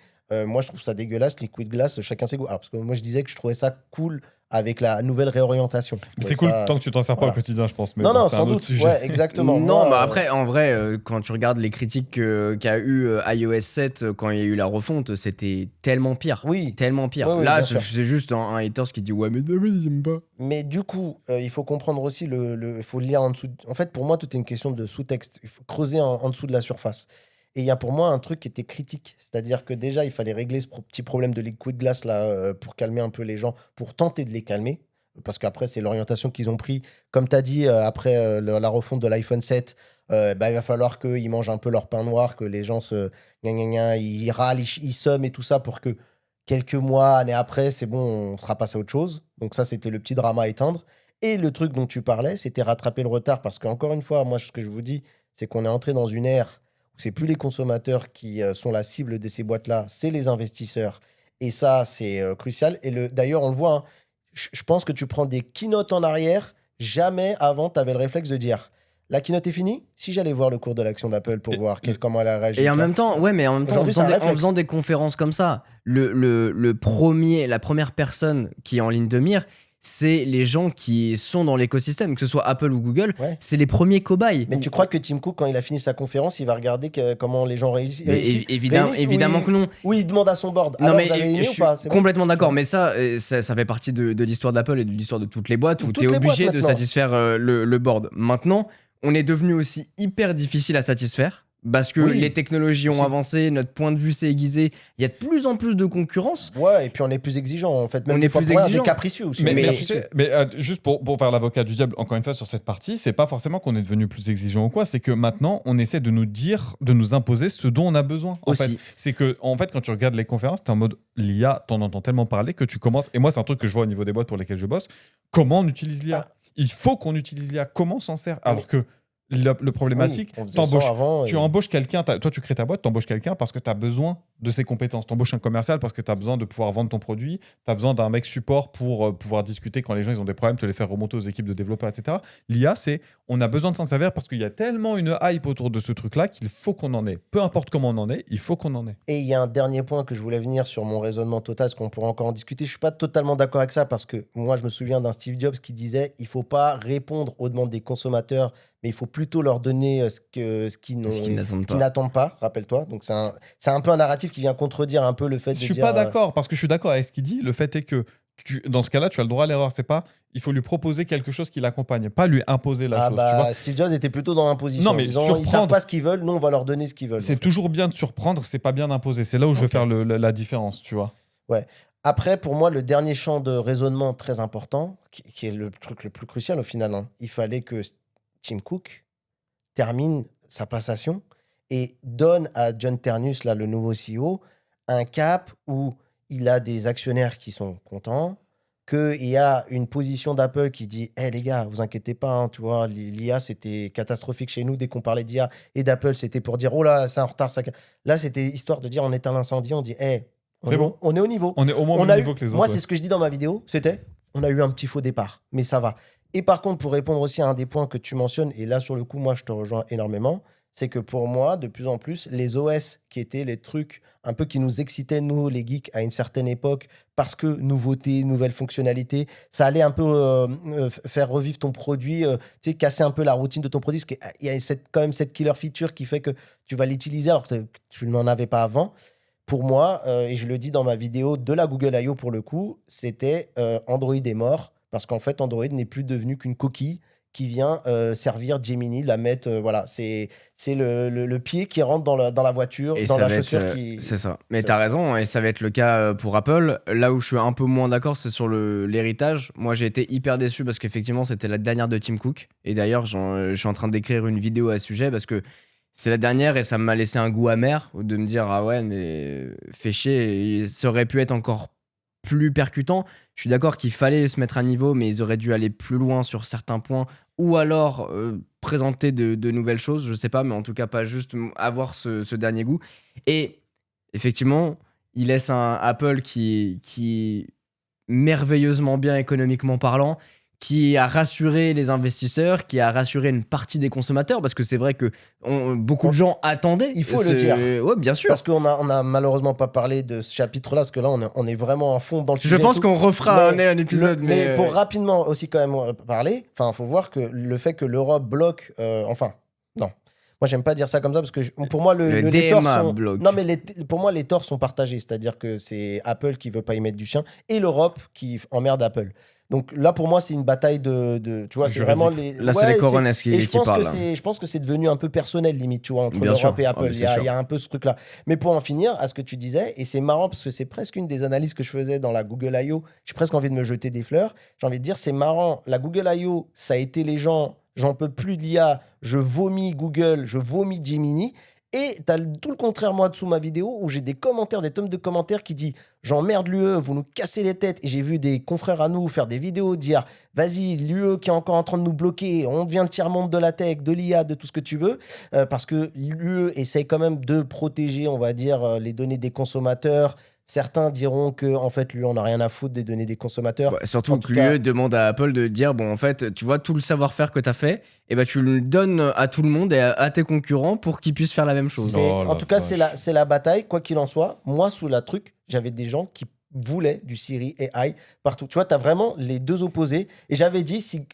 moi, je trouve ça dégueulasse, Liquid Glass, chacun ses goûts. Alors, parce que moi, je disais que je trouvais ça cool avec la nouvelle réorientation. Je Mais c'est trouvais cool ça- tant que tu t'en sers pas voilà. au quotidien, je pense. Mais Non, bon, non, c'est sans un autre doute. sujet. Ouais, exactement. Non, Moi, mais après, en vrai, quand tu regardes les critiques qu'a eu iOS 7 quand il y a eu la refonte, c'était tellement pire. Oui. Tellement pire. Oui, oui, Là, bien c'est sûr. c'est juste un haters qui dit ouais, mais ils aiment pas. Mais du coup, il faut comprendre aussi il faut lire en dessous. En fait, pour moi, tout est une question de sous-texte. Il faut creuser en dessous de la surface. Et il y a pour moi un truc qui était critique. C'est-à-dire que déjà, il fallait régler ce petit problème de Liquid Glass là, pour calmer un peu les gens, pour tenter de les calmer. Parce qu'après, c'est l'orientation qu'ils ont pris. Comme tu as dit, après la refonte de l'iPhone 7, il va falloir qu'ils mangent un peu leur pain noir, que les gens ils râlent, ils somment et tout ça pour que quelques mois, années après, c'est bon, on sera passé à autre chose. Donc ça, c'était le petit drama à éteindre. Et le truc dont tu parlais, c'était rattraper le retard. Parce qu'encore une fois, moi, ce que je vous dis, c'est qu'on est entré dans une ère C'est plus les consommateurs qui sont la cible de ces boîtes-là, c'est les investisseurs. Et ça, c'est crucial. Et d'ailleurs, on le voit, hein, je pense que tu prends des keynotes en arrière, jamais avant, tu avais le réflexe de dire la keynote est finie. Si j'allais voir le cours de l'action d'Apple pour voir comment elle a réagi. Et en même temps, Aujourd'hui, en faisant des conférences comme ça, la première personne qui est en ligne de mire, c'est les gens qui sont dans l'écosystème, que ce soit Apple ou Google, Ouais. c'est les premiers cobayes. Mais tu crois que Tim Cook, quand il a fini sa conférence, il va regarder comment les gens réussissent Évidemment que non. Oui, il demande à son board. Non, Alors, mais vous avez aimé je ou suis pas? C'est bon. complètement d'accord, mais ça fait partie de l'histoire d'Apple et de l'histoire de toutes les boîtes où Toutes tu es les obligé boîtes de maintenant. satisfaire le board. Maintenant, on est devenu aussi hyper difficile à satisfaire parce que Oui. les technologies ont avancé, notre point de vue s'est aiguisé, il y a de plus en plus de concurrence. Ouais, et puis on est plus exigeant en fait. Même On des est fois plus pour rien, exigeant. des capricieux aussi. Mais, on est mais, capricieux. juste pour faire l'avocat du diable, encore une fois, sur cette partie, c'est pas forcément qu'on est devenu plus exigeant ou quoi, c'est que maintenant, on essaie de nous imposer ce dont on a besoin. En Aussi. fait, c'est que, en fait, quand tu regardes les conférences, t'es en mode l'IA, t'en entends tellement parler que tu commences. Et moi, c'est un truc que je vois au niveau des boîtes pour lesquelles je bosse. Comment on utilise l'IA? Il faut qu'on utilise l'IA. Comment on s'en sert? Alors que le problématique, Oui, on faisait ça avant, tu embauches quelqu'un, toi tu crées ta boîte, tu embauches quelqu'un parce que tu as besoin de ses compétences. Tu embauches un commercial parce que tu as besoin de pouvoir vendre ton produit, tu as besoin d'un mec support pour pouvoir discuter quand les gens ils ont des problèmes, te les faire remonter aux équipes de développeurs, etc. L'IA, on a besoin de s'en servir parce qu'il y a tellement une hype autour de ce truc-là qu'il faut qu'on en ait. Peu importe comment on en est, il faut qu'on en ait. Et il y a un dernier point que je voulais venir sur mon raisonnement total, parce qu'on pourra encore en discuter. Je suis pas totalement d'accord avec ça parce que moi, je me souviens d'un Steve Jobs qui disait il faut pas répondre aux demandes des consommateurs, mais il faut plutôt leur donner ce qu'ils n'attendent pas. Rappelle-toi. Donc c'est un peu un narratif qui vient contredire un peu le fait de Je dire. suis pas d'accord parce que je suis d'accord avec ce qu'il dit. Le fait est que dans ce cas-là, tu as le droit à l'erreur. C'est pas, il faut lui proposer quelque chose qui l'accompagne, pas lui imposer la chose. Tu vois. Steve Jobs était plutôt dans l'imposition. Non, mais ils savent pas ce qu'ils veulent, nous on va leur donner ce qu'ils veulent. C'est toujours bien de surprendre, c'est pas bien d'imposer. C'est là où je veux faire la différence, tu vois. Ouais. Après, pour moi, le dernier champ de raisonnement très important, qui est le truc le plus crucial au final, hein, il fallait que Tim Cook termine sa passation et donne à John Ternus, là, le nouveau CEO, un cap où il a des actionnaires qui sont contents, qu'il y a une position d'Apple qui dit « Hé les gars, vous inquiétez pas, hein, tu vois, l'IA, c'était catastrophique chez nous. Dès qu'on parlait d'IA et d'Apple, c'était pour dire « Oh là, c'est en retard. » Là, c'était histoire de dire « On éteint l'incendie. » On dit « Hé, c'est bon. On est au niveau. On est au moins au même niveau que les autres. Moi, c'est ce que je dis dans ma vidéo, c'était « On a eu un petit faux départ, mais ça va. » Et par contre, pour répondre aussi à un des points que tu mentionnes, et là, sur le coup, moi, je te rejoins énormément, c'est que pour moi, de plus en plus, les OS, qui étaient les trucs un peu qui nous excitaient, nous, les geeks, à une certaine époque, parce que nouveautés, nouvelles fonctionnalités, ça allait un peu faire revivre ton produit, tu sais, casser un peu la routine de ton produit, parce qu'il y a quand même cette killer feature qui fait que tu vas l'utiliser alors que tu n'en avais pas avant. Pour moi, et je le dis dans ma vidéo de la Google I.O. pour le coup, c'était Android est mort, parce qu'en fait, Android n'est plus devenu qu'une coquille qui vient servir Gemini, la mettre, voilà, c'est le pied qui rentre dans la voiture, et dans la être, chaussure qui... C'est ça. Mais t'as raison, et ça va être le cas pour Apple. Là où je suis un peu moins d'accord, c'est sur l'héritage. Moi, j'ai été hyper déçu parce qu'effectivement, c'était la dernière de Tim Cook. Et d'ailleurs, je suis en train d'écrire une vidéo à ce sujet parce que c'est la dernière et ça m'a laissé un goût amer de me dire ah ouais, mais fais chier, ça aurait pu être encore plus percutant. Je suis d'accord qu'il fallait se mettre à niveau, mais ils auraient dû aller plus loin sur certains points ou alors présenter de nouvelles choses, je sais pas, mais en tout cas pas juste avoir ce dernier goût. Et effectivement, il laisse un Apple qui merveilleusement bien économiquement parlant, qui a rassuré les investisseurs, qui a rassuré une partie des consommateurs, parce que c'est vrai que beaucoup de gens attendaient. Il faut le dire. Ouais, bien sûr. Parce qu'on a malheureusement pas parlé de ce chapitre-là, parce que là, on est vraiment à fond dans le sujet. Je pense qu'on refera un épisode. Mais pour rapidement aussi quand même parler, il faut voir que le fait que l'Europe bloque... non. Moi, j'aime pas dire ça comme ça, parce que pour moi, les torts sont... bloque. Non, mais pour moi, les torts sont partagés. C'est-à-dire que c'est Apple qui veut pas y mettre du chien, et l'Europe qui emmerde Apple. Donc là, pour moi, c'est une bataille de tu vois, c'est vraiment les... Là, c'est les coronesses qui parlent. Je pense que c'est devenu un peu personnel, limite, tu vois, entre Bien l'Europe sûr. et Apple. Ah, Il y a un peu ce truc-là. Mais pour en finir, à ce que tu disais, et c'est marrant, parce que c'est presque une des analyses que je faisais dans la Google I.O., j'ai presque envie de me jeter des fleurs. J'ai envie de dire, c'est marrant, la Google I.O., ça a été les gens, j'en peux plus de l'IA, je vomis Google, je vomis Gemini. Et t'as tout le contraire, moi, dessous ma vidéo, où j'ai des commentaires, des tomes de commentaires qui disent « J'emmerde l'UE, vous nous cassez les têtes. » Et j'ai vu des confrères à nous faire des vidéos, dire « Vas-y, l'UE qui est encore en train de nous bloquer, on devient le tiers-monde de la tech, de l'IA, de tout ce que tu veux. » Parce que l'UE essaye quand même de protéger, on va dire, les données des consommateurs. Certains diront que en fait, lui, on n'a rien à foutre des données des consommateurs. Ouais, surtout En que tout cas- l'UE demande à Apple de dire bon, en fait, tu vois, tout le savoir-faire que tu as fait, et ben tu le donnes à tout le monde et à tes concurrents pour qu'ils puissent faire la même chose. Oh En la tout cas, vache. c'est la bataille, quoi qu'il en soit. Moi, sous la truc, j'avais des gens qui voulaient du Siri AI partout. Tu vois, tu as vraiment les deux opposés. Et j'avais dit, si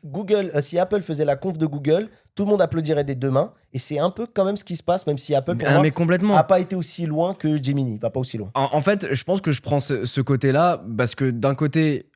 Apple faisait la conf de Google, tout le monde applaudirait des deux mains. Et c'est un peu quand même ce qui se passe, même si Apple, pour Ah, moi, mais complètement. n'a pas été aussi loin que Gemini. Va pas aussi loin. En fait, je pense que je prends ce côté-là parce que d'un côté,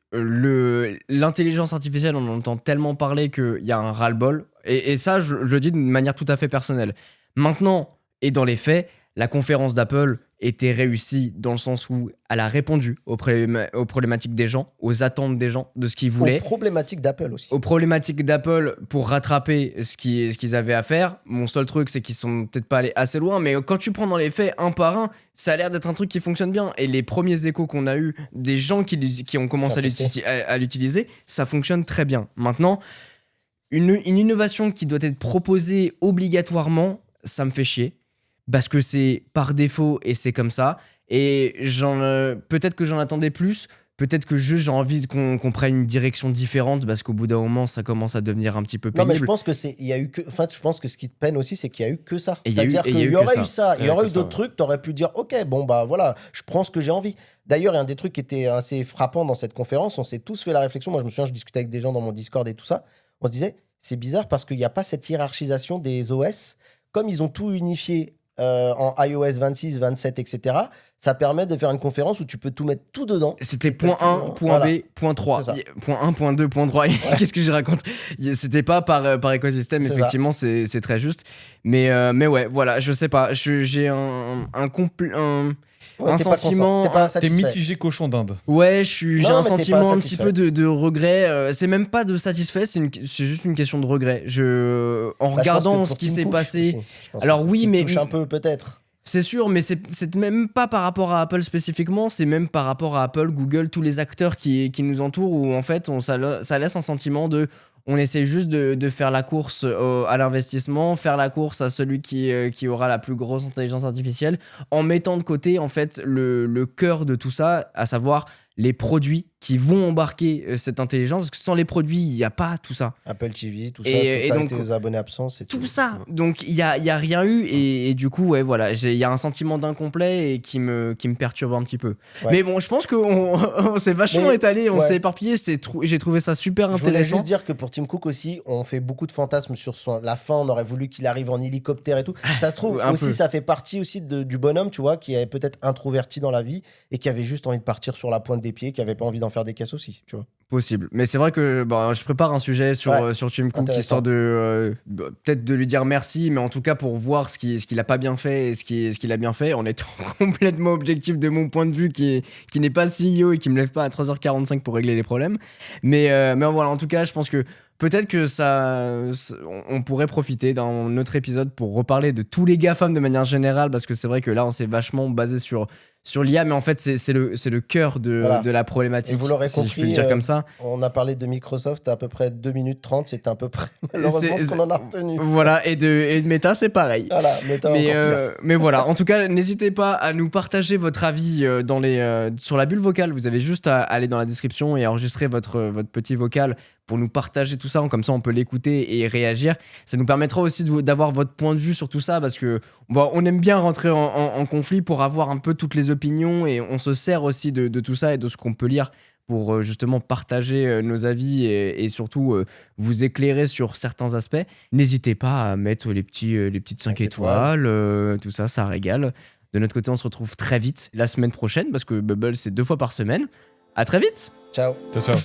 l'intelligence artificielle, on en entend tellement parler qu'il y a un ras-le-bol. Et ça, je le dis d'une manière tout à fait personnelle. Maintenant, et dans les faits, la conférence d'Apple était réussie dans le sens où elle a répondu aux problématiques des gens, aux attentes des gens, de ce qu'ils voulaient. Aux problématiques d'Apple aussi. Aux problématiques d'Apple pour rattraper ce qu'ils avaient à faire. Mon seul truc, c'est qu'ils sont peut-être pas allés assez loin, mais quand tu prends dans les faits un par un, ça a l'air d'être un truc qui fonctionne bien. Et les premiers échos qu'on a eu des gens qui ont commencé à l'utiliser, ça fonctionne très bien. Maintenant, une innovation qui doit être proposée obligatoirement, ça me fait chier. Parce que c'est par défaut et c'est comme ça. Et peut-être que j'en attendais plus. Peut-être que j'ai envie qu'on prenne une direction différente parce qu'au bout d'un moment, ça commence à devenir un petit peu pénible. Non, mais je pense que il y a eu que. En fait, je pense que ce qui te peine aussi, c'est qu'il y a eu que ça. Et il y a eu- C'est-à-dire et il y a qu'il eu y que aurait ça. eu ça, il y Il y a aurait que eu ça, d'autres trucs, t'aurais pu dire, ok, bon bah voilà, je prends ce que j'ai envie. D'ailleurs, il y a un des trucs qui était assez frappant dans cette conférence. On s'est tous fait la réflexion. Moi, je me souviens, je discutais avec des gens dans mon Discord et tout ça. On se disait, c'est bizarre parce qu'il n'y a pas cette hiérarchisation des OS. Comme ils ont tout unifié en iOS 26, 27, etc., ça permet de faire une conférence où tu peux tout mettre tout dedans. C'était Et point t'as 1, tout, point voilà. B, point 3. C'est ça. Point 1, point 2, point 3. Qu'est-ce que je raconte? C'était pas par écosystème, C'est effectivement, c'est très juste. Mais ouais, voilà, je sais pas. J'ai un Ouais, t'es pas sentiment. content, t'es pas T'es satisfait. mitigé cochon d'Inde. Ouais, j'ai Non, un mais t'es sentiment pas un petit satisfait. peu de regret. C'est même pas de satisfait, c'est juste une question de regret. En Bah, je pense regardant que ce pour qui Tim s'est Cook passé, aussi. Je pense que Alors c'est ce oui, qui te mais- touche un peu peut-être. c'est sûr, mais c'est même pas par rapport à Apple spécifiquement, c'est même par rapport à Apple, Google, tous les acteurs qui nous entourent, où en fait, ça laisse un sentiment de... On essaie juste de faire la course à l'investissement, faire la course à celui qui aura la plus grosse intelligence artificielle, en mettant de côté en fait le cœur de tout ça, à savoir les produits qui vont embarquer cette intelligence, parce que sans les produits, il n'y a pas tout ça. Apple TV, tout ça, Et tout donc- tes abonnés absents, c'est Tout ça. Donc il y a rien eu et du coup ouais voilà, il y a un sentiment d'incomplet et qui me perturbe un petit peu. Ouais. Mais bon, je pense qu'on s'est vachement Mais- étalé, on ouais. s'est éparpillé, j'ai trouvé ça super Je voulais intéressant. juste dire que pour Tim Cook aussi, on fait beaucoup de fantasmes sur la fin. On aurait voulu qu'il arrive en hélicoptère et tout. Ça se trouve un aussi, peu. ça fait partie aussi du bonhomme, tu vois, qui est peut-être introverti dans la vie et qui avait juste envie de partir sur la pointe des pieds, qui avait pas envie d'en faire des caisses aussi, tu vois. Possible. Mais c'est vrai que je prépare un sujet sur Tim Cook, Intéressant. histoire de peut-être de lui dire merci, mais en tout cas pour voir ce qu'il a pas bien fait et ce qu'il a bien fait, en étant complètement objectif de mon point de vue qui n'est pas CEO et qui me lève pas à 3h45 pour régler les problèmes. Mais voilà, en tout cas, je pense que peut-être que on pourrait profiter d'un autre épisode pour reparler de tous les GAFAM de manière générale, parce que c'est vrai que là, on s'est vachement basé sur l'IA, mais en fait, c'est le cœur Voilà. de la problématique. Et vous l'aurez si je peux compris, le dire comme ça. On a parlé de Microsoft à peu près 2 minutes 30. C'était à peu près, malheureusement, ce qu'on en a retenu. Voilà, et de Meta, c'est pareil. Voilà, Mais voilà, en tout cas, n'hésitez pas à nous partager votre avis sur la bulle vocale. Vous avez juste à aller dans la description et enregistrer votre petit vocal pour nous partager tout ça. Comme ça, on peut l'écouter et réagir. Ça nous permettra aussi d'avoir votre point de vue sur tout ça, parce que on aime bien rentrer en conflit pour avoir un peu toutes les opinions, et on se sert aussi de tout ça et de ce qu'on peut lire pour justement partager nos avis et surtout vous éclairer sur certains aspects. N'hésitez pas à mettre les petites 5 étoiles, tout ça, ça régale. De notre côté, on se retrouve très vite la semaine prochaine, parce que Bubble, c'est 2 fois par semaine. À très vite! Ciao. Ciao, ciao.